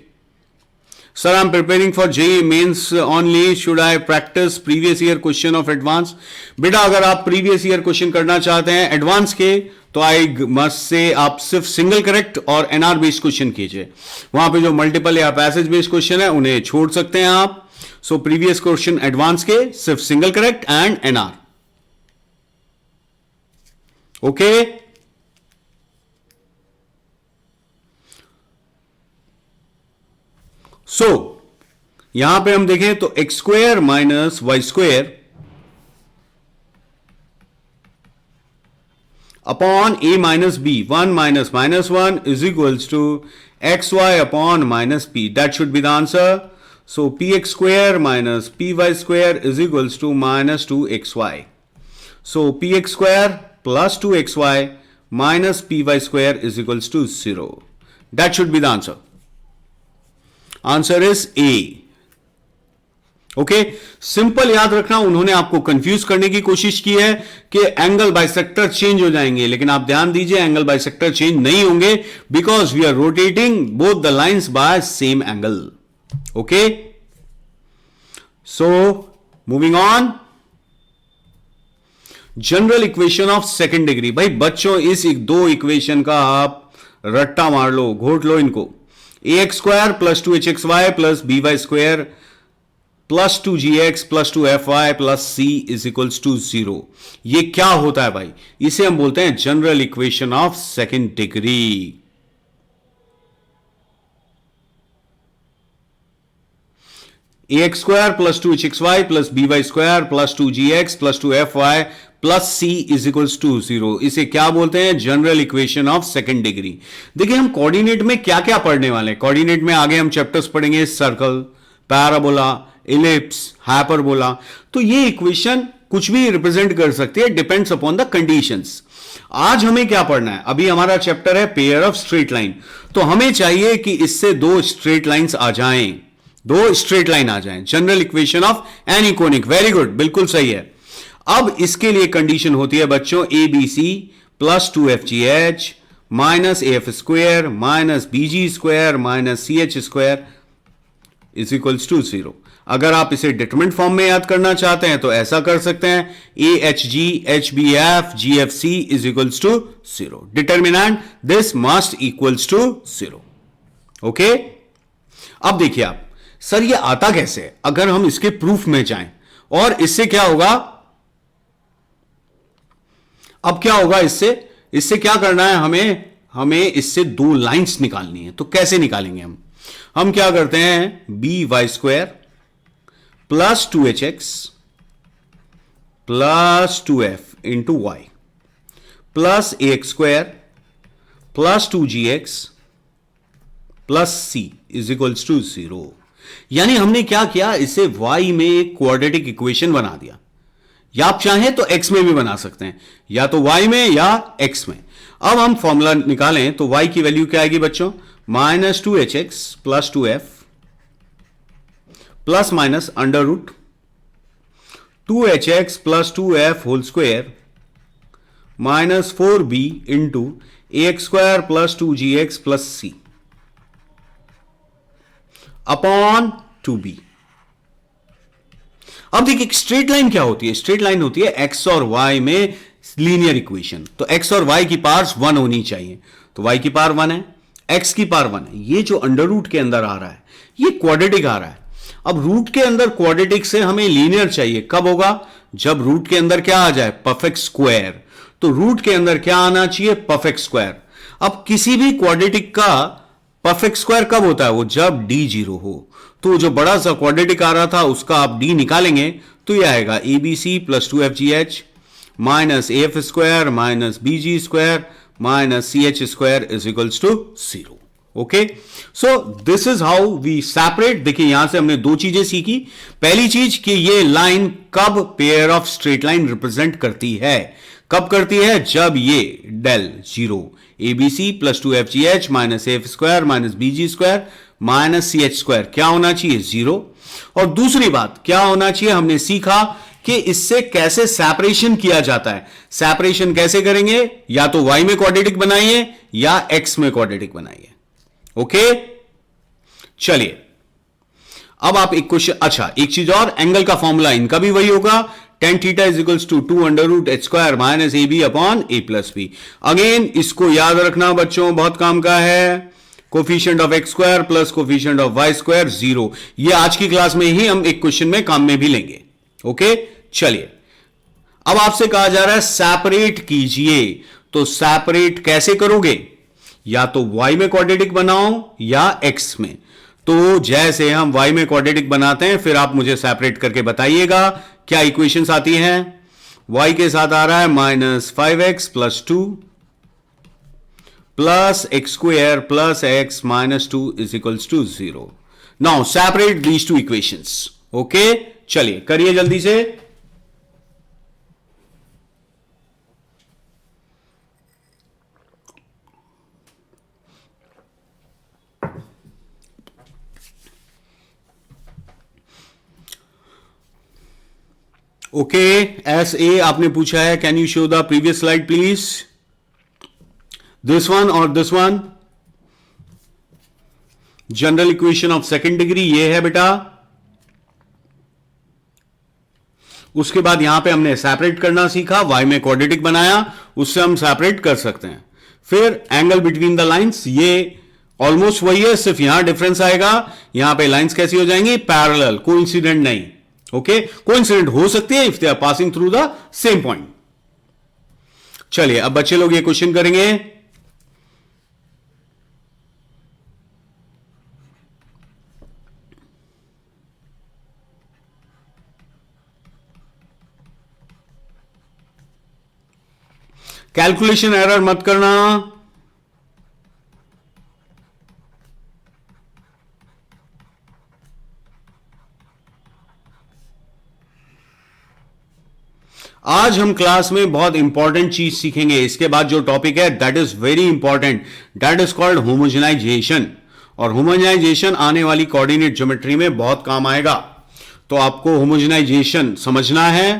Sir I am preparing for JEE Mains only, should I practise previous year question of advance? बेटा अगर आप previous year question करना चाहते हैं एडवांस के, तो आई मस्ट से आप सिर्फ सिंगल करेक्ट और एनआर बेस्ड क्वेश्चन कीजिए। वहां पे जो मल्टीपल या पैसेज बेस्ड क्वेश्चन है उन्हें छोड़ सकते हैं आप। सो प्रीवियस क्वेश्चन एडवांस के सिर्फ single correct and NR. Okay, so यहां पे हम देखें तो x square minus Y square upon a minus B, 1 minus -1 is equals to xy upon minus p। That should be the answer. So px square minus py square is equals to -2xy। So px square plus 2xy minus py square is equals to 0। That should be the answer. Answer is A. Okay, simple याद रखना, उन्होंने आपको confuse करने की कोशिश की है कि एंगल बाइसेक्टर चेंज हो जाएंगे, लेकिन आप ध्यान दीजिए एंगल बाइसेक्टर चेंज नहीं होंगे because we are rotating both the lines by same angle. Okay, so moving on, general equation of second degree. भाई बच्चों इस दो इक्वेशन का आप रट्टा मार लो, घोट लो इनको। ax square plus 2hxy plus by square plus 2gx plus 2fy plus c is equals to 0। ये क्या होता है भाई? इसे हम बोलते हैं general equation of second degree. ax square plus 2hxy plus by square plus 2gx plus 2fy plus c is equals to 0, इसे क्या बोलते हैं? General equation of second degree. देखिए हम कोऑर्डिनेट में क्या क्या पढ़ने वाले हैं। कोऑर्डिनेट में आगे हम चैप्टर्स पढ़ेंगे सर्कल, पैराबोला, इलिप्स, हाइपरबोला। तो ये इक्वेशन कुछ भी रिप्रेजेंट कर सकती है, डिपेंड्स अपॉन द कंडीशंस। आज हमें क्या पढ़ना है? अभी हमारा चैप्टर है पेयर ऑफ स्ट्रेट लाइन, तो हमें चाहिए कि इससे दो स्ट्रेट लाइंस आ जाएं, दो स्ट्रेट लाइन आ जाएं। General equation of any conic, very good, बिल्कुल सही है। अब इसके लिए कंडीशन होती है बच्चों A B C plus 2fgh minus F square minus busy square minus C H square is equals to 0। अगर आप इसे डिटरमिनेंट फॉर्म में याद करना चाहते हैं तो ऐसा कर सकते हैं, a h g h b f g f c is equals to 0। Determinant this must equals to 0। Okay, अब देखिए आप, सर ये आता कैसे? अगर हम इसके प्रूफ में जाएं, और इससे क्या होगा? अब क्या होगा इससे क्या करना है? हमें इससे दो लाइंस निकालनी है। तो कैसे निकालेंगे हम क्या करते हैं, b y square plus 2hx plus 2f into y plus ax square plus 2gx plus c is equals to 0। यानी हमने क्या किया, इसे y में एक क्वाड्रेटिक इक्वेशन बना दिया, या आप चाहें तो x में भी बना सकते हैं, या तो y में या x में। अब हम फॉर्मूला निकालें तो y की वैल्यू क्या आएगी बच्चों, -2hx plus 2f plus minus under root 2hx plus 2f whole square minus 4b into ax square plus 2gx plus c upon 2b। अब देखिए स्ट्रेट लाइन क्या होती है, स्ट्रेट लाइन होती है x और y में लीनियर इक्वेशन। तो x और y की पावर्स 1 होनी चाहिए, तो y की पावर 1 है, x की पावर 1 है। ये जो अंडर रूट के अंदर आ रहा है ये क्वाड्रेटिक आ रहा है। अब रूट के अंदर क्वाड्रेटिक से हमें लीनियर चाहिए, कब होगा, जब रूट के अंदर क्या आ जाए, परफेक्ट स्क्वायर। तो रूट के अंदर क्या आना चाहिए, परफेक्ट स्क्वायर। अब किसी भी क्वाड्रेटिक का परफेक्ट स्क्वायर कब होता है, वो जब d 0 हो। तो जो बड़ा सा क्वाड्रेटिक आ रहा था उसका आप d निकालेंगे तो ये आएगा abc plus 2fgh minus af square minus bg square minus ch square is equals to 0। Okay, so this is how we separate. देखिए यहां से हमने दो चीजें सीखी। पहली चीज कि ये लाइन कब pair of straight line represent करती है, कब करती है, जब ये del 0 abc plus 2fgh minus af square minus bg square minus ch square क्या होना चाहिए, 0। और दूसरी बात क्या होना चाहिए, हमने सीखा कि इससे कैसे सेपरेशन किया जाता है। सेपरेशन कैसे करेंगे, या तो y में क्वाड्रेटिक बनाइए या x में क्वाड्रेटिक बनाइए। ओके, चलिए अब आप एक क्वेश्चन, अच्छा एक चीज और, एंगल का फॉर्मूला इनका भी वही होगा, tan theta is equals to 2 under root H square minus A B upon A plus b. Again इसको याद रखना बच्चों, बहुत काम का है। Coefficient of x square plus coefficient of Y square 0। ये आज की क्लास में ही हम एक क्वेश्चन में काम में भी लेंगे। ओके, चलिए अब आपसे कहा जा रहा है सेपरेट कीजिए। तो सेपरेट कैसे करोगे, या तो y में क्वाड्रेटिक बनाओ या x में। तो जैसे हम y में क्वाड्रेटिक बनाते हैं फिर आप मुझे सेपरेट करके बताइएगा क्या इक्वेशंस आती हैं। y के साथ आ रहा है -5x plus 2 plus x square plus x minus 2 is equals to 0। Now separate these two equations. Okay, चलिए करिए जल्दी से। ओके, एस ए आपने पूछा है, can you show the previous slide please, this one और this one. General equation of second degree ये है बेटा। उसके बाद यहां पे हमने सेपरेट करना सीखा, y में क्वाड्रेटिक बनाया, उससे हम सेपरेट कर सकते हैं। फिर एंगल बिटवीन द लाइंस, ये ऑलमोस्ट वही है, सिर्फ यहां डिफरेंस आएगा, यहां पे लाइंस कैसी हो जाएंगी, पैरेलल, कोइंसिडेंट नहीं। ओके, कोइंसिडेंट हो सकती है if they are passing through the same point. चलिए अब बच्चे लोग ये क्वेश्चन करेंगे। कैलकुलेशन एरर मत करना। आज हम क्लास में बहुत इंपॉर्टेंट चीज सीखेंगे। इसके बाद जो टॉपिक है that is very important, that is called homogenization. और होमोजेनाइजेशन आने वाली कोऑर्डिनेट ज्योमेट्री में बहुत काम आएगा। तो आपको होमोजेनाइजेशन समझना है,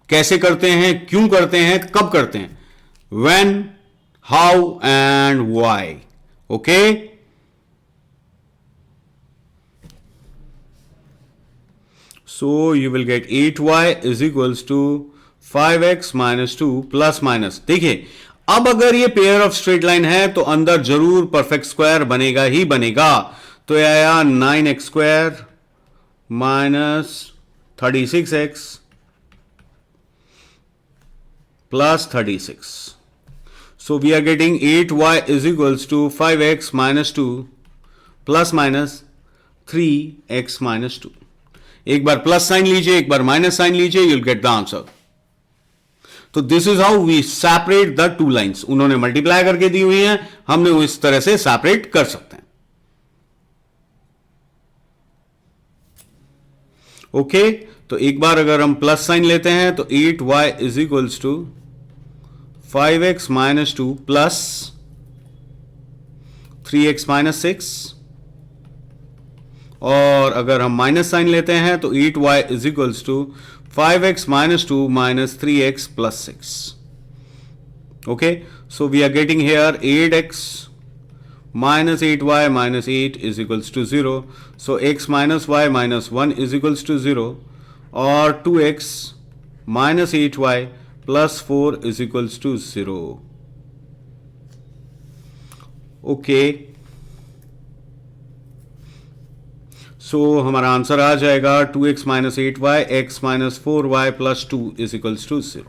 कैसे करते हैं, क्यों करते हैं, कब करते हैं, when, how and why. Okay, so you will get 8y is equals to 5x minus 2 plus minus। देखिए अब अगर ये पेयर ऑफ स्ट्रेट लाइन है तो अंदर जरूर परफेक्ट स्क्वायर बनेगा ही बनेगा। तो ये आया 9x square minus 36x plus 36. So we are getting 8y is equals to 5x minus 2 plus minus 3x minus 2। एक बार प्लस साइन लीजिए, एक बार माइनस साइन लीजिए, you'll get the answer। तो this is how we separate the two lines. उन्होंने multiply करके दी हुई हैं, हमने वो इस तरह से सेपरेट कर सकते हैं। ओके, तो एक बार अगर हम प्लस साइन लेते हैं तो 8y is equals to 5x minus 2 plus 3x minus 6, और अगर हम माइनस साइन लेते हैं तो 8y is equals to 5x minus 2 minus 3x plus 6। Okay, so we are getting here 8x minus 8y minus 8 is equals to 0. So x minus y minus 1 is equals to 0, or 2x minus 8y plus 4 is equals to 0. Okay. So हमारा answer आ जाएगा 2x minus 8y, x minus 4y plus 2 is equals to 0.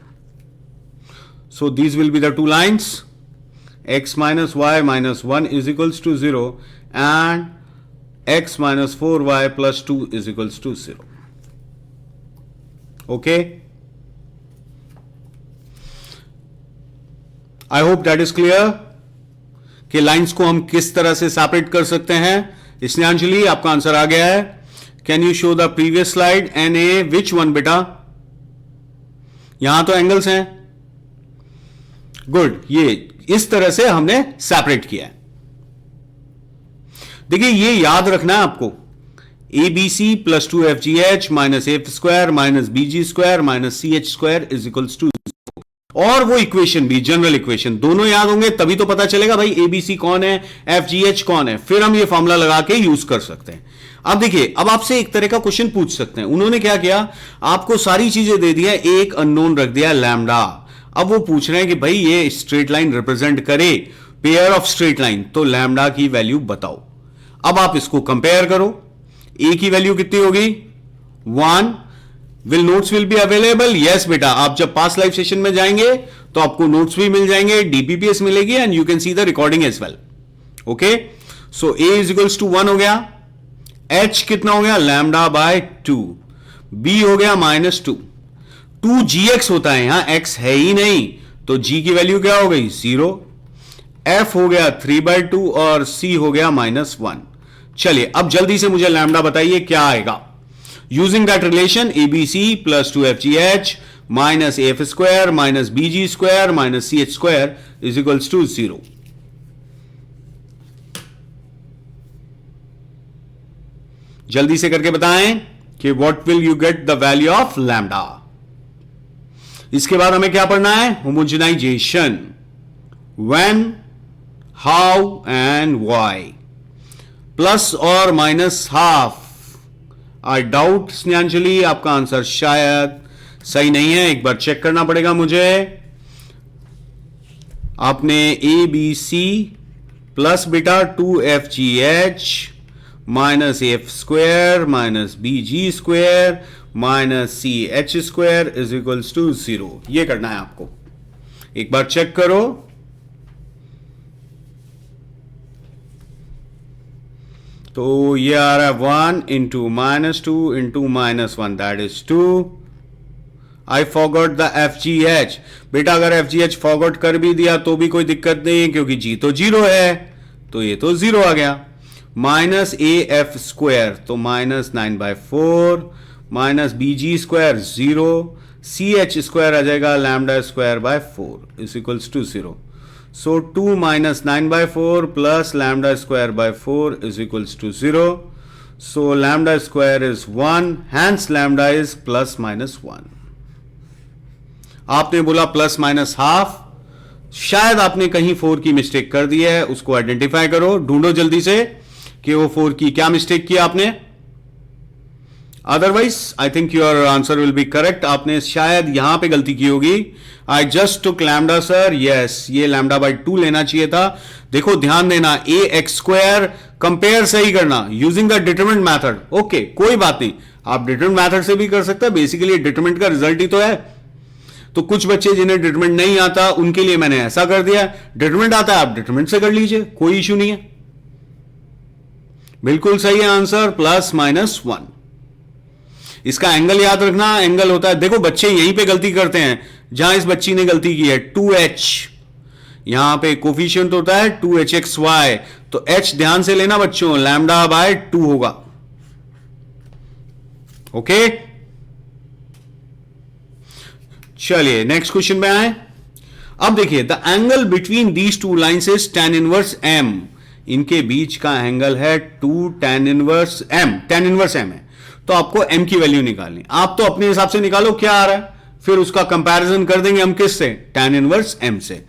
So these will be the two lines. X minus y minus 1 is equals to 0 and x minus 4y plus 2 is equals to 0. Okay? I hope that is clear कि lines को हम किस तरह से separate कर सकते हैं। स्नेहांजलि, आपका आंसर आ गया है। Can you show the previous slide and A which one बेटा? यहां तो एंगल्स हैं। गुड, ये इस तरह से हमने सेपरेट किया है। देखिए, ये याद रखना है आपको, a B C plus 2fgh minus F square minus busy square minus C H square is equals to, और वो इक्वेशन भी, जनरल इक्वेशन दोनों याद होंगे, तभी तो पता चलेगा भाई ए बी सी कौन है, एफ जी एच कौन है, फिर हम ये फॉर्मूला लगा के यूज कर सकते हैं। अब देखिए, अब आपसे एक तरह का क्वेश्चन पूछ सकते हैं। उन्होंने क्या किया, आपको सारी चीजें दे दिया, एक अननोन रख दिया लैम्डा। अब वो पूछ रहे हैं कि भाई ये स्ट्रेट लाइन रिप्रेजेंट करे, पेयर ऑफ स्ट्रेट लाइन, तो लैम्डा की वैल्यू बताओ। अब आप इसको कंपेयर करो, ए की वैल्यू कितनी होगी 1। Will notes will be available? Yes बेटा, आप जब पास लाइव सेशन में जाएंगे तो आपको नोट्स भी मिल जाएंगे, डीपीपीएस मिलेगी and you can see the recording as well. Okay, so a is equals to 1 हो गया, एच कितना हो गया लैम्डा बाय 2, बी हो गया माइनस 2 2gx होता है, यहां x है ही नहीं, तो g की वैल्यू क्या हो गई 0, f हो गया 3/2 और c हो गया -1। चलिए, अब जल्दी से मुझे लैम्डा बताइए क्या आएगा। Using that relation abc plus 2fgh minus F square minus busy square minus C H square is equals to 0। जल्दी से करके बताएं कि what will you get the value of lambda. इसके बाद हमें क्या पढ़ना है, homogenization, when, how and why, plus और minus half. I doubt Snehanjali, आपका आंसर शायद सही नहीं है, एक बार चेक करना पड़ेगा मुझे। आपने ए बी सी प्लस बेटा 2fgh minus F square minus b g square minus C H square is equals to 0, ये करना है आपको। एक बार चेक करो, तो ये आ रहा है 1 into minus 2 into minus 1 that is 2। I forgot the F G H. बेटा अगर एफ जी एच फॉरगॉट कर भी दिया तो भी कोई दिक्कत नहीं, क्योंकि जी तो 0 है, तो ये तो 0 आ गया। माइनस ए एफ स्क्वायर तो -9/4 minus b g square 0, c H square आ जाएगा lambda square by 4 is equals to 0। So 2 minus 9/4 plus lambda square by 4 is equals to 0। So lambda square is 1, hence lambda is plus minus 1। आपने बोला plus minus half, शायद आपने कहीं 4 की mistake कर दी है, उसको आइडेंटिफाई करो, ढूंढो जल्दी से कि वो 4 की क्या मिस्टेक किया आपने। Otherwise I think your answer will B correct. आपने शायद यहां पे गलती की होगी। I just took lambda sir, yes, ये लैम्डा बाय 2 लेना चाहिए था। देखो ध्यान देना, ए एक्स स्क्वायर कंपेयर सही करना using the determinant method. Okay, कोई बात नहीं, आप डिटरमिनेंट मेथड से भी कर सकते हैं, बेसिकली डिटरमिनेंट का रिजल्ट ही तो है। तो कुछ बच्चे जिन्हें डिटरमिनेंट नहीं आता उनके लिए मैंने ऐसा कर दिया, डिटरमिनेंट आता है आप डिटरमिनेंट से कर लीजिए, कोई इश्यू नहीं है। बिल्कुल सही है आंसर, प्लस माइनस 1। इसका एंगल याद रखना, एंगल होता है, देखो बच्चे यहीं पे गलती करते हैं, जहां इस बच्ची ने गलती की है 2h, यहां पे कोफिशिएंट होता है 2hxy, तो h ध्यान से लेना बच्चों, लैम्डा बाय 2 होगा। ओके, चलिए नेक्स्ट क्वेश्चन में आए। अब देखिए, the angle between these two lines is tan inverse m, इनके बीच का एंगल है 2 tan इनवर्स m है। तो आपको m की वैल्यू निकालनी, आप तो अपने हिसाब से निकालो क्या आ रहा है, फिर उसका कंपैरिजन कर देंगे हम किससे, tan इनवर्स m से।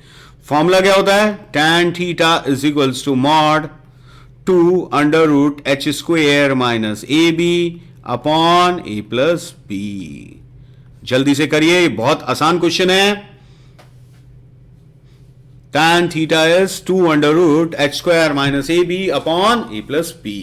फॉर्मूला क्या होता है, tan theta is equals to mod 2 under root h square minus ab upon a plus b। जल्दी से करिए, बहुत आसान क्वेश्चन है। tan theta is 2 under root h square minus ab upon a plus b।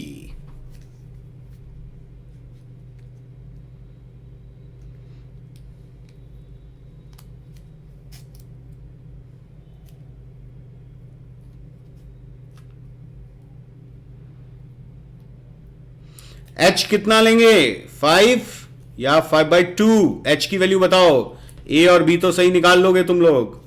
h कितना लेंगे, 5 या 5/2, h की वैल्यू बताओ, a और b तो सही निकाल लोगे तुम लोग,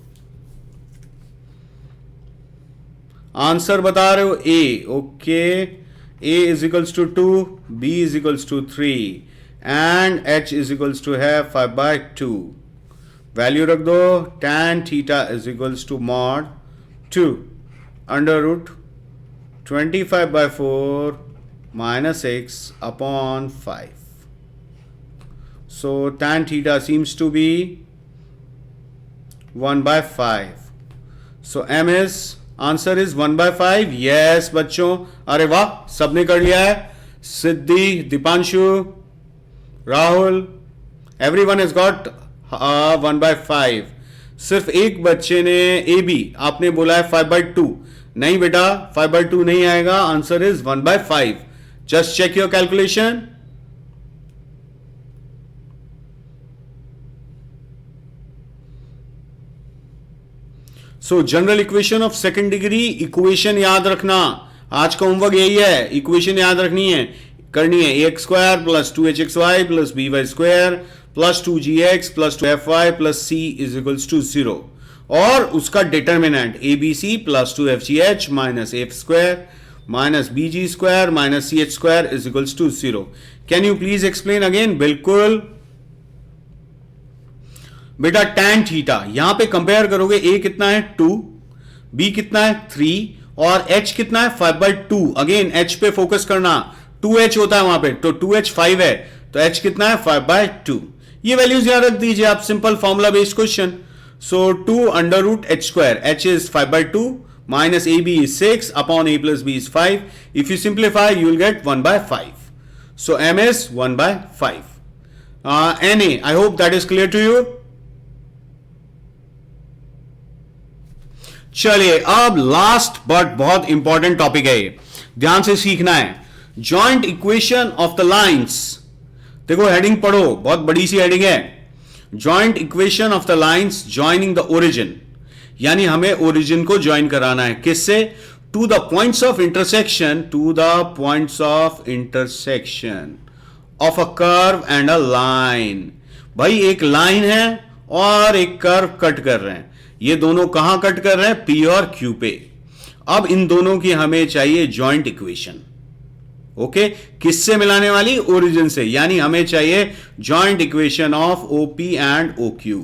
आंसर बता रहे हो a। Okay, a is equals to 2, b is equals to 3 and h is equals to है 5/2। वैल्यू रख दो, tan theta is equals to mod 2 under root 25/4 minus x upon 5. So tan theta seems to be 1/5. So m is, answer is 1/5. Yes बच्चों, अरे वाह, सबने कर लिया है, सिद्धि, Deepanshu, Rahul, everyone has got 1/5। सिर्फ एक बच्चे ने ए बी आपने बोला है 5/2। नहीं बेटा, 5/2 नहीं आएगा, answer is 1/5। Just check your calculation. So general equation of second degree, equation याद रखना, आज का होमवर्क यही है, इक्वेशन याद रखनी है, करनी है ax square plus 2hxy plus by square plus 2gx plus 2fy plus c is equals to 0, और उसका determinant abc plus 2fgh minus f square minus bg square minus ch square is equals to 0। Can you please explain again. बिल्कुल बेटा, tan theta यहां पे compare करोगे, a कितना है 2, b कितना है 3 और h कितना है 5/2। अगेन h पे फोकस करना, 2h होता है वहां पे, तो 2h 5 है, तो h कितना है 5/2। ये वैल्यूज यहां रख दीजिए आप, simple formula based question. So 2 under root h square, h is 5/2 minus ab is 6 upon a plus b is 5. If you simplify, you will get 1/5. So m is 1/5. Na, I hope that is clear to you. चलिए, अब last but बहुत important topic है, ये ध्यान से सीखना है। Joint equation of the lines, देखो हेडिंग पढ़ो, बहुत बड़ी सी हेडिंग है। Joint equation of the lines joining the origin, यानी हमें ओरिजिन को ज्वाइन कराना है, किससे, to the points of intersection, to the points of intersection of a curve and a line. भाई एक लाइन है और एक कर्व कट कर रहे हैं, ये दोनों कहां कट कर रहे हैं, P और Q पे। अब इन दोनों की हमें चाहिए जॉइंट इक्वेशन। ओके, किससे मिलाने वाली, ओरिजिन से, यानी हमें चाहिए joint equation of OP and OQ।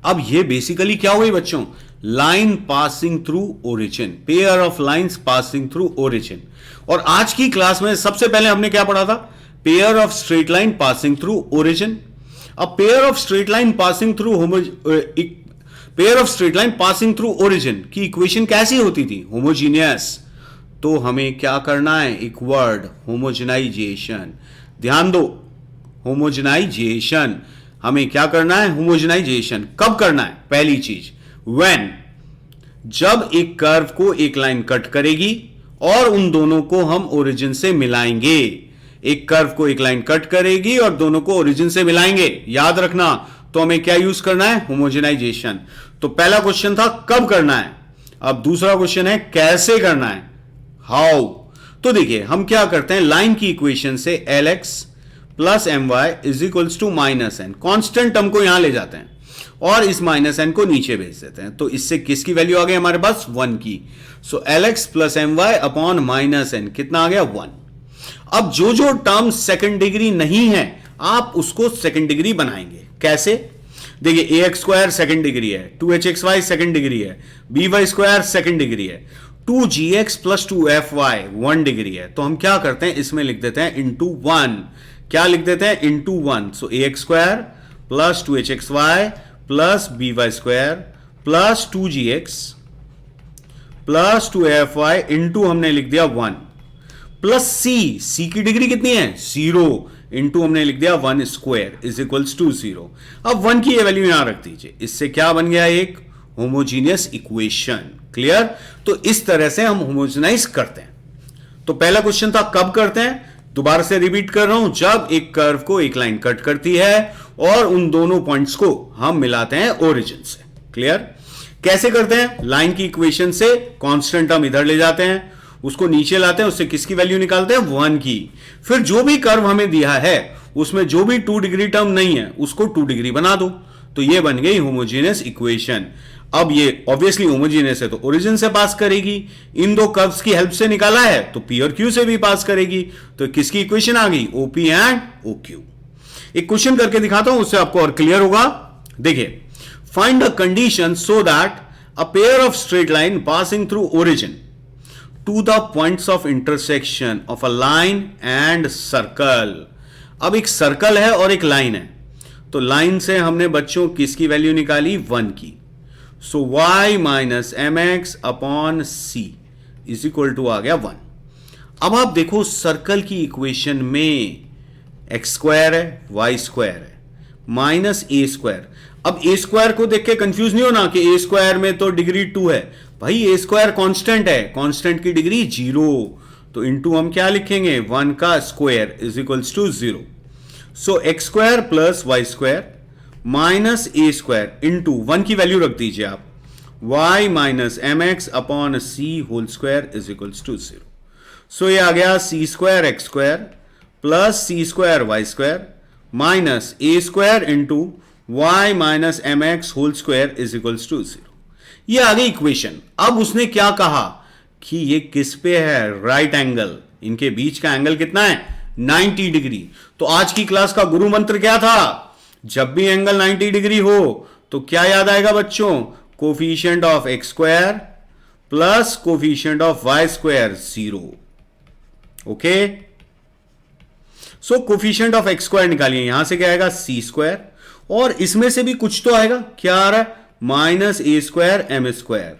अब ये बेसिकली क्या हो गई बच्चों, line passing through origin, pair of lines passing through origin. और आज की क्लास में सबसे पहले हमने क्या पढ़ा था, pair of straight line passing through origin. अब pair of straight line passing through pair of straight line passing through origin की इक्वेशन कैसी होती थी, होमोजीनियस। तो हमें क्या करना है, एक वर्ड, होमोजेनाइजेशन। ध्यान दो, होमोजेनाइजेशन, हमें क्या करना है, होमोजेनाइजेशन। कब करना है, पहली चीज, व्हेन, जब एक कर्व को एक लाइन कट करेगी और उन दोनों को हम ओरिजिन से मिलाएंगे। एक कर्व को एक लाइन कट करेगी और दोनों को ओरिजिन से मिलाएंगे, याद रखना। तो हमें क्या यूज करना है, होमोजेनाइजेशन। तो पहला क्वेश्चन था कब करना है, अब दूसरा क्वेश्चन है कैसे करना है, हाउ। तो देखिए हम क्या करते हैं, लाइन की इक्वेशन से Lx plus m y is equals to minus n, constant term को यहां ले जाते हैं और इस माइनस एन को नीचे भेज देते हैं। तो इससे किसकी वैल्यू आ गई हमारे पास, 1 की। So Lx plus m y upon minus n कितना आ गया, 1। अब जो जो टर्म सेकंड डिग्री नहीं है आप उसको सेकंड डिग्री बनाएंगे। कैसे, देखिए ax स्क्वायर सेकंड डिग्री है, 2hxy सेकंड डिग्री है, by स्क्वायर सेकंड डिग्री है, 2gx प्लस 2fy 1 डिग्री है। तो हम क्या करते हैं, इसमें लिख देते हैं इंटू 1। क्या लिख देते हैं, into 1। So ax square plus 2hxy plus by square plus 2gx plus 2fy into हमने लिख दिया 1 प्लस c की डिग्री कितनी है, 0 इंटू हमने लिख दिया 1 स्क्वायर इज इक्वल्स टू 0। अब 1 की ये वैल्यू यहां रख दीजिए, इससे क्या बन गया, एक होमोजीनियस इक्वेशन। क्लियर। तो इस तरह से हम होमोजेनाइज करते हैं। तो पहला क्वेश्चन था कब करते हैं, दोबारा से रिपीट कर रहा हूं, जब एक कर्व को एक लाइन कट करती है और उन दोनों पॉइंट्स को हम मिलाते हैं ओरिजिन से। क्लियर। कैसे करते हैं, लाइन की इक्वेशन से कांस्टेंट टर्म इधर ले जाते हैं, उसको नीचे लाते हैं, उससे किसकी वैल्यू निकालते हैं, 1 की। फिर जो भी कर्व हमें दिया है उसमें जो भी 2 डिग्री टर्म नहीं है उसको 2 डिग्री बना दो। तो ये बन गई होमोजेनियस इक्वेशन। अब ये ऑब्वियसली होमोजेनियस है तो ओरिजिन से पास करेगी, इन दो कर्व्स की हेल्प से निकाला है तो पी और क्यू से भी पास करेगी। तो किसकी इक्वेशन आ गई, ओपी एंड ओक्यू। एक क्वेश्चन करके दिखाता हूं, उससे आपको और क्लियर होगा। देखिए, find a condition so that a pair of straight line passing through origin to the points of intersection of a line and circle। अब एक सर्कल है और एक लाइन है, तो लाइन से हमने बच्चों किसकी वैल्यू निकाली, 1 की। So y minus M x upon C is equal to आ गया 1। अब आप देखो सर्कल की इक्वेशन में एक्स स्क्वायर है, वाई स्क्वायर है, माइनस ए स्क्वायर। अब ए स्क्वायर को देख के कंफ्यूज नहीं होना कि ए स्क्वायर में तो डिग्री 2 है, भाई ए स्क्वायर कांस्टेंट है, कांस्टेंट की डिग्री 0। तो इनटू हम क्या लिखेंगे, 1 का स्क्वायर is equals to 0। So x square plus y square minus A square into 1 की वैल्यू रख दीजिए आप, y minus M x upon c whole square is equals to 0। So ये आ गया c square x square plus c square y square minus A square into y minus M x whole square is equals to 0। ये आ गई equation. अब उसने क्या कहा कि ये किस पे है, राइट एंगल, इनके बीच का एंगल कितना है, 90 डिग्री। तो आज की क्लास का गुरु मंत्र क्या था, जब भी एंगल 90 डिग्री हो तो क्या याद आएगा बच्चों, coefficient of x square plus coefficient of Y square 0। Okay, so coefficient of x square निकालिए, यहां से क्या आएगा, सी स्क्वायर, और इसमें से भी कुछ तो आएगा, क्या आ रहा है, माइनस ए square M square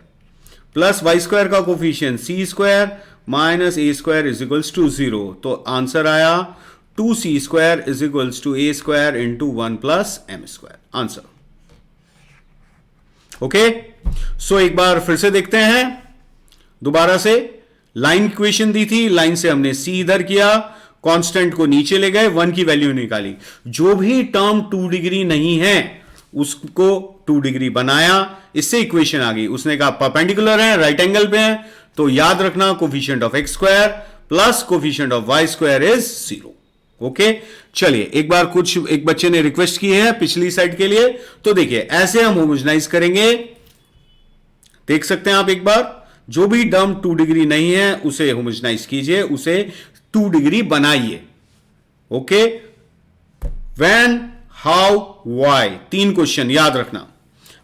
plus y square का coefficient C square minus A square is equals to 0। तो आंसर आया 2c square is equals to A square into 1 plus M square, answer. Okay, so एक बार फिर से देखते हैं दोबारा से। लाइन इक्वेशन दी थी, लाइन से हमने c इधर किया, कांस्टेंट को नीचे ले गए, 1 की वैल्यू निकाली, जो भी टर्म 2 डिग्री नहीं है उसको 2 डिग्री बनाया, इससे इक्वेशन आ गई। उसने कहा परपेंडिकुलर है, राइट एंगल पे है, तो याद रखना coefficient of x square plus coefficient of Y square is 0। Okay, चलिए एक बार एक बच्चे ने रिक्वेस्ट की है पिछली साइड के लिए, तो देखिए ऐसे हम होमोजेनाइज करेंगे। देख सकते हैं आप एक बार, जो भी टर्म 2 डिग्री नहीं है उसे होमोजेनाइज कीजिए, उसे 2 डिग्री बनाइए। Okay, when, how, why, 3 question याद रखना।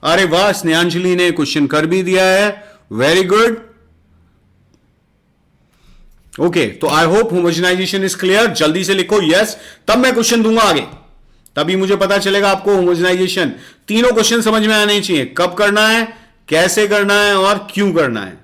अरे वाह, स्नेहांजलि ने क्वेश्चन कर भी दिया है, वेरी गुड। ओके, तो I hope homogenization is clear. जल्दी से लिखो यस, तब मैं क्वेश्चन दूंगा आगे, तभी मुझे पता चलेगा आपको होमोजेनाइजेशन। तीनों क्वेश्चन समझ में आने चाहिए, कब करना है, कैसे करना है और क्यों करना है।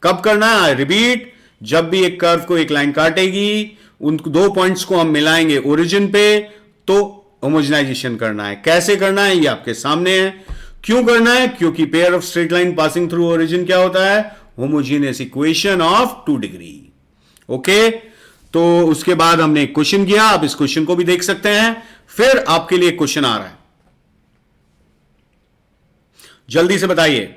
कब करना है, रिपीट, जब भी एक कर्व को एक लाइन काटेगी, उन 2 पॉइंट्स को हम मिलाएंगे ओरिजिन पे, तो होमोजेनाइजेशन करना है। कैसे करना है ये आपके सामने है। क्यों करना है, क्योंकि pair of straight line passing through origin क्या होता है, homogeneous equation of 2 degree. Okay, तो उसके बाद हमने एक क्वेश्चन किया, आप इस क्वेश्चन को भी देख सकते हैं। फिर आपके लिए क्वेश्चन आ रहा है, जल्दी से बताइए।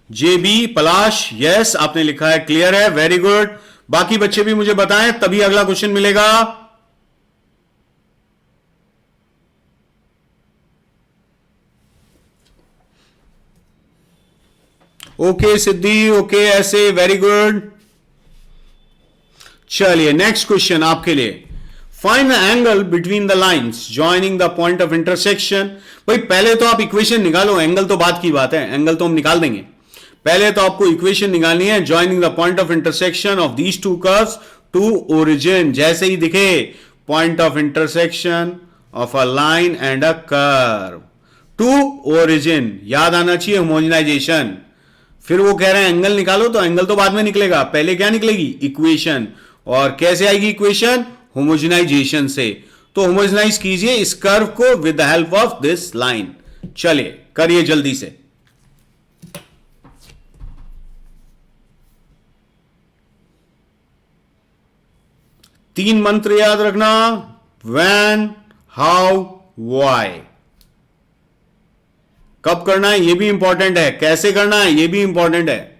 जेबी पलाश, यस आपने लिखा है, क्लियर है, वेरी गुड। बाकी बच्चे भी मुझे बताएं, तभी अगला क्वेश्चन मिलेगा। ओके सिद्धि, ओके ऐसे, वेरी गुड। चलिए नेक्स्ट क्वेश्चन आपके लिए। Find the angle between the lines joining the point of intersection. भाई पहले तो आप इक्वेशन निकालो, एंगल तो बात की बात है, एंगल तो हम निकाल देंगे। पहले तो आपको इक्वेशन निकालनी है, joining the point of intersection of these two curves to origin. जैसे ही दिखे point of intersection of a line and a curve to origin, याद आना चाहिए होमोजेनाइजेशन। फिर वो कह रहे हैं एंगल निकालो, तो एंगल तो बाद में निकलेगा, पहले क्या निकलेगी? इक्वेशन। और कैसे आएगी इक्वेशन? होमोजेनाइजेशन से। तो होमोजेनाइज कीजिए इस कर्व को with the help of this line. चलिए करिए जल्दी से। तीन मंत्र याद रखना, व्हेन, हाउ, व्हाई। कब करना है ये भी इंपॉर्टेंट है, कैसे करना है ये भी इंपॉर्टेंट है।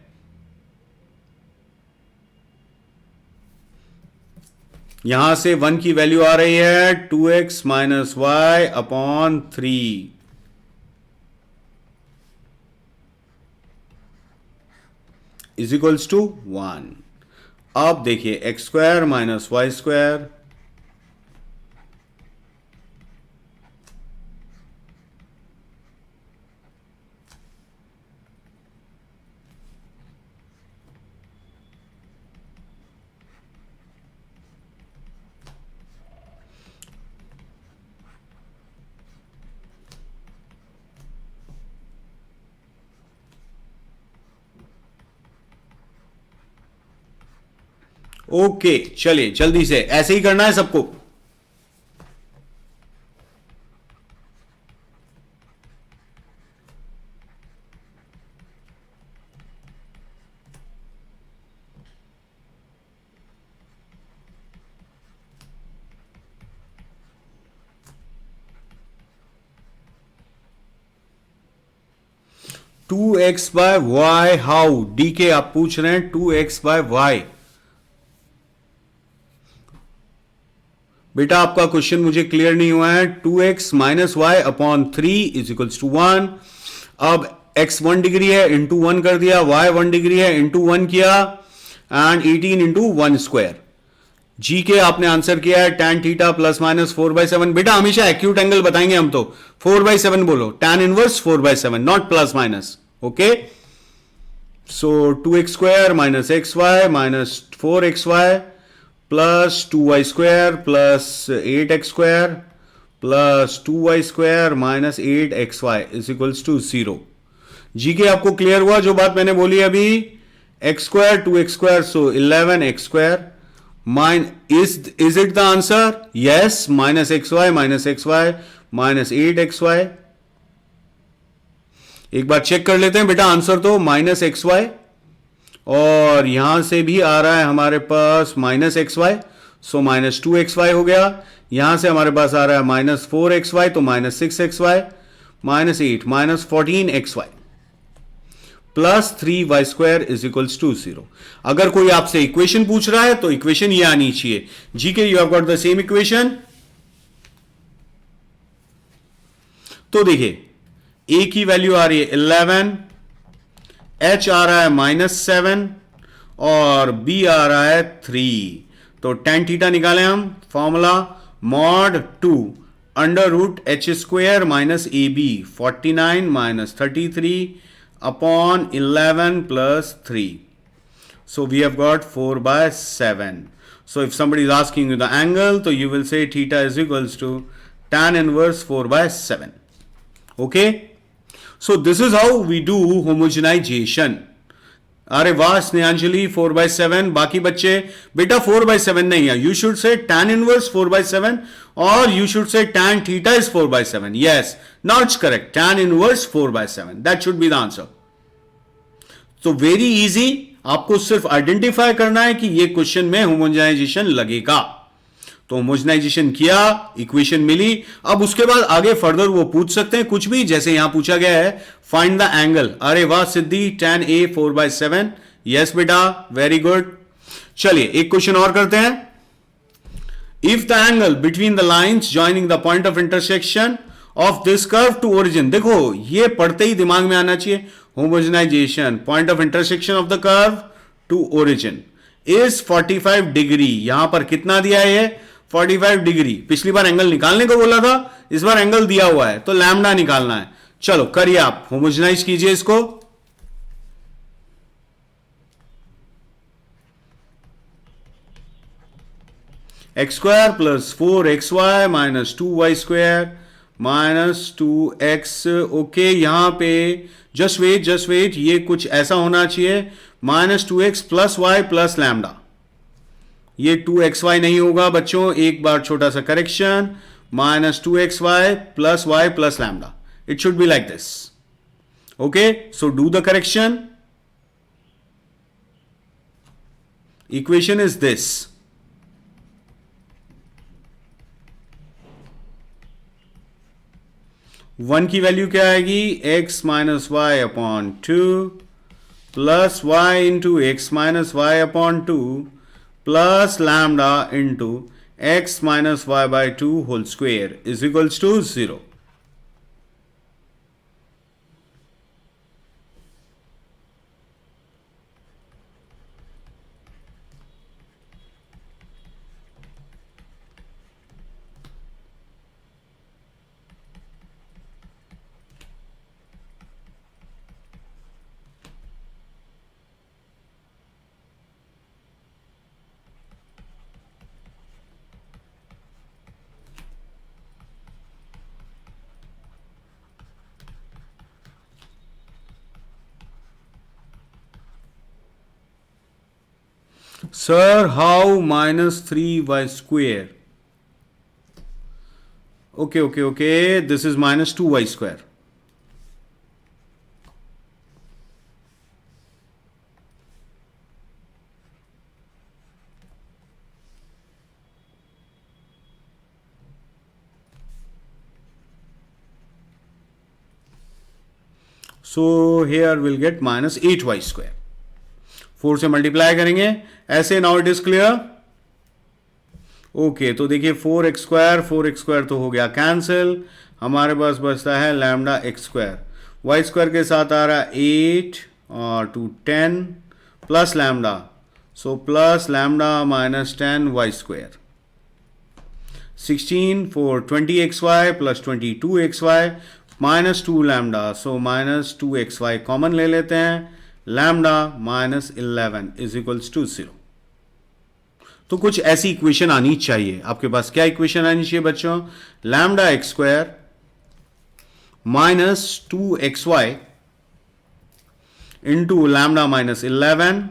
यहां से 1 की वैल्यू आ रही है 2x minus y upon 3 is equals to 1। अब देखिए x square minus Y square okay. चलिए जल्दी से ऐसे ही करना है सबको। Two x by y how, D K आप पूछ रहे हैं 2x बाय वाई। बेटा आपका क्वेश्चन मुझे क्लियर नहीं हुआ है। 2x minus y upon 3 is equals to 1। अब x 1 डिग्री है, इंटू 1 कर दिया, y 1 डिग्री है, इंटू 1 किया, एंड 18 इंटू 1 स्क्वायर। जी के आपने आंसर किया है tan थीटा प्लस माइनस 4/7। बेटा हमेशा एक्यूट एंगल बताएंगे हम तो, 4/7 बोलो, tan inverse 4/7, not plus minus. Okay, so 2x square minus xy minus 4xy plus 2y square plus 8x square plus 2y square minus 8xy is equals to 0। जी के आपको clear हुआ जो बात मैंने बोली अभी? x square 2x square, so 11x square is it the answer? Yes, minus xy minus 8xy। एक बार चेक कर लेते हैं बेटा, आंसर तो माइनस xy, और यहां से भी आ रहा है हमारे पास minus xy, so minus 2xy हो गया। यहां से हमारे पास आ रहा है माइनस 4xy, तो minus 6xy minus 8 minus 14xy plus 3y square is equals to 0। अगर कोई आपसे इक्वेशन पूछ रहा है तो इक्वेशन ये आनी चाहिए। जी के you have got the same equation. तो देखिए a की वैल्यू आ रही है 11, h आ रहा है -7 और b आ रहा है 3। तो tan थीटा निकालें हम, formula mod 2 under root H square minus A b 49 minus 33 upon 11 plus 3. So we have got 4/7. So if somebody is asking you the angle, so you will say theta is equals to tan inverse 4/7. Okay? So this is how we do homogenization. अरे वाह स्नेहांजलि 4/7. बाकी बच्चे बेटा 4/7 नहीं है, you should say tan inverse 4/7 और you should say tan theta is 4/7. Yes, now it's correct. Tan inverse 4/7. That should be the answer. So very easy. आपको सिर्फ आइडेंटिफाई करना है कि ये क्वेश्चन में होमोजेनाइजेशन लगेगा। तो होमोजेनाइजेशन किया, इक्वेशन मिली। अब उसके बाद आगे फर्दर वो पूछ सकते हैं कुछ भी, जैसे यहां पूछा गया है फाइंड द एंगल। अरे वाह सिद्धि, tan A 4/7। यस बेटा, वेरी गुड। चलिए एक क्वेश्चन और करते हैं. If the angle between the lines joining the point of intersection of this curve to origin, देखो ये पढ़ते ही दिमाग में आना चाहिए. Homogenization point of intersection of the curve to origin is 45 degree. यहां पर कितना दिया है ये 45 डिग्री. पिछली बार एंगल निकालने को बोला था, इस बार एंगल दिया हुआ है तो लैम्डा निकालना है. चलो करिए, आप होमोजेनाइज कीजिए इसको. X square plus 4xy minus 2y square minus 2x. Okay, यहां पे जस्ट वेट, ये कुछ ऐसा होना चाहिए -2x plus y plus lambda. ये 2xy नहीं होगा बच्चों, एक बार छोटा सा correction. -2xy plus y plus lambda, it should be like this. Okay, so do the correction. Equation is this. One की वैल्यू क्या आएगी, x minus y upon 2 plus y into x minus y upon 2 plus lambda into x minus y by 2 whole square is equals to 0. Sir, how -3y square? Okay. This is -2y square. So here we'll get -8y square. 4 से multiply करेंगे ऐसे. Now it is clear. Okay, तो देखिए 4x square तो हो गया cancel. हमारे पास बचता है lambda x square. Y square के साथ आ रहा है 8 और 2 10 plus lambda. So plus lambda -10 y square. 16 4 20xy plus 22xy -2 lambda. So -2xy common ले लेते हैं. Lambda -11 is equals to 0. तो कुछ ऐसी इक्वेशन आनी चाहिए आपके पास. क्या इक्वेशन आनी चाहिए बच्चों, lambda x square -2xy into lambda -11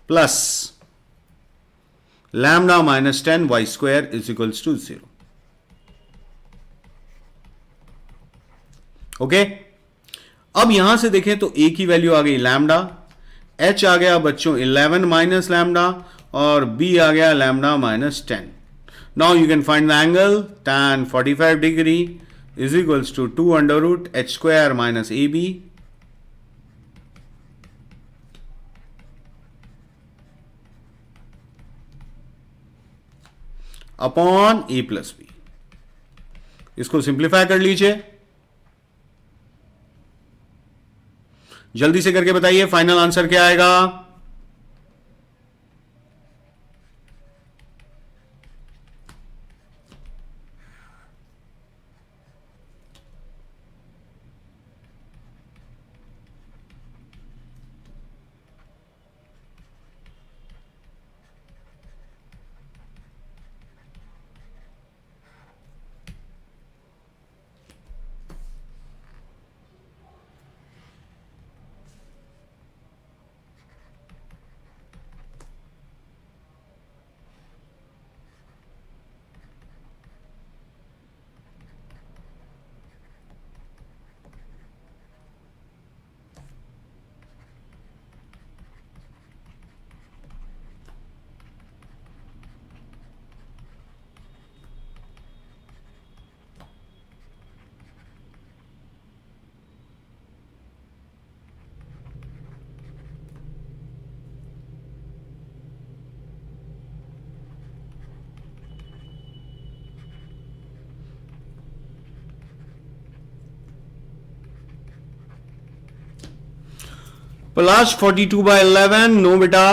plus lambda -10 y square is equals to 0. Okay, अब यहां से देखें तो a की वैल्यू आ गई लैम्डा, h आ गया बच्चों 11 माइनस लैम्डा और b आ गया lambda -10. Now you can find the angle tan 45 degree is equals to 2 under root h square minus ab upon a plus b. इसको सिंप्लीफाई कर लीजिए. जल्दी से करके बताइए फाइनल आंसर क्या आएगा. प्लस 42/11, नो बेटा,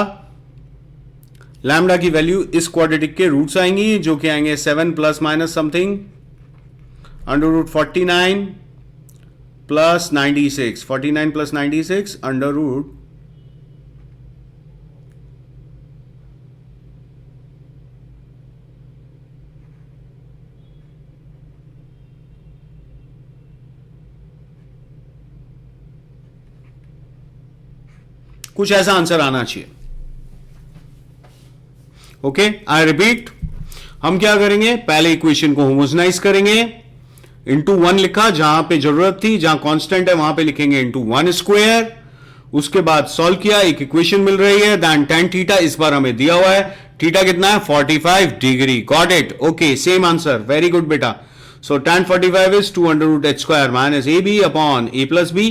लैम्डा की वैल्यू इस क्वाड्रेटिक के रूट्स आएंगी जो कि आएंगे 7 plus minus something √49 plus 96, 49 plus 96 under root कुछ ऐसा आंसर आना चाहिए। ओके, आई रिपीट, हम क्या करेंगे, पहले इक्वेशन को होमोजेनाइज करेंगे, इंटू 1 लिखा जहां पे जरूरत थी, जहां कांस्टेंट है वहां पे लिखेंगे इंटू 1 स्क्वायर, उसके बाद सॉल्व किया, एक इक्वेशन मिल रही है, दैन tan थीटा इस बार हमें दिया हुआ है, थीटा कितना है 45 degree, got it, okay, same answer, very good बेटा। सो tan 45 is 2√h² minus ab upon a plus b।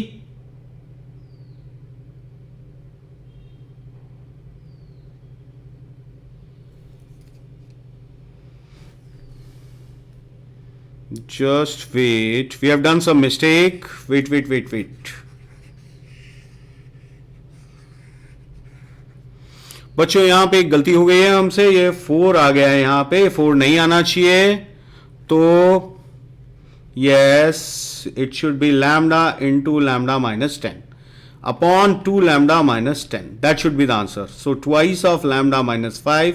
Just wait, we have done some mistake. Wait. बच्चों यहां पे एक गलती हो गई है हमसे, ये 4 आ गया है, यहां पे 4 नहीं आना चाहिए, तो yes it should be lambda into lambda minus 10 upon 2 lambda minus 10, that should be the answer. So twice of lambda minus 5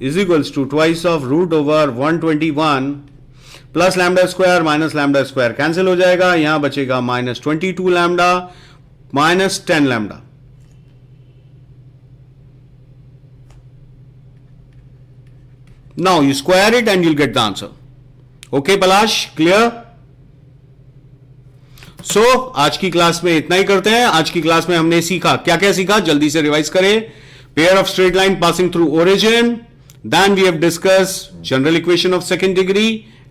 is equals to twice of root over 121 plus lambda square minus lambda square cancel हो जाएगा, यहां बचेगा minus 22 lambda minus 10 lambda. Now you square it and you'll get the answer. Okay Palash, clear? So आज की class में इतना ही करते हैं। आज की क्लास में हमने सीखा, क्या क्या सीखा, जल्दी से रिवाइज करें। Pair of straight line passing through origin, then we have discussed general equation of second degree,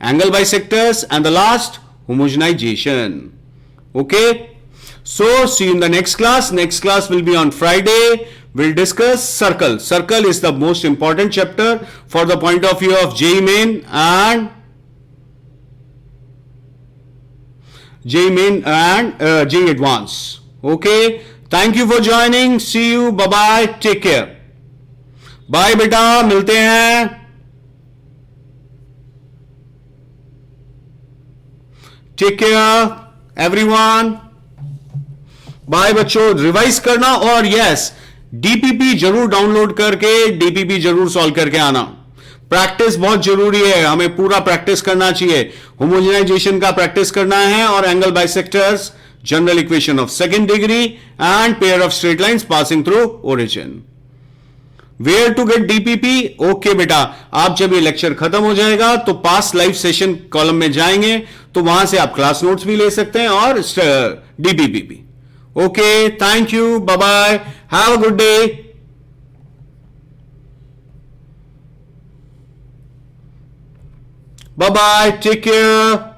angle bisectors, and the last homogenization. Okay, so see you in the next class. Next class will be on Friday. We'll discuss circle. Circle is the most important chapter for the point of view of JEE Main and JEE Advanced. Okay, thank you for joining. See you, bye bye, take care. Bye बेटा, मिलते हैं। Take care everyone, bye बच्चों। Revise करना और yes DPP जरूर download करके DPP जरूर solve करके आना। प्रैक्टिस बहुत जरूरी है, हमें पूरा प्रैक्टिस करना चाहिए। होमोजेनाइजेशन का प्रैक्टिस करना है और angle bisectors, general equation of second degree and pair of straight lines passing through origin. Where to get DPP? Okay बेटा, आप जब ये लेक्चर खत्म हो जाएगा तो पास लाइव सेशन कॉलम में जाएंगे तो वहां से आप क्लास नोट्स भी ले सकते हैं और डीपीपी भी। Okay, thank you, bye bye, have a good day. Bye bye, take care.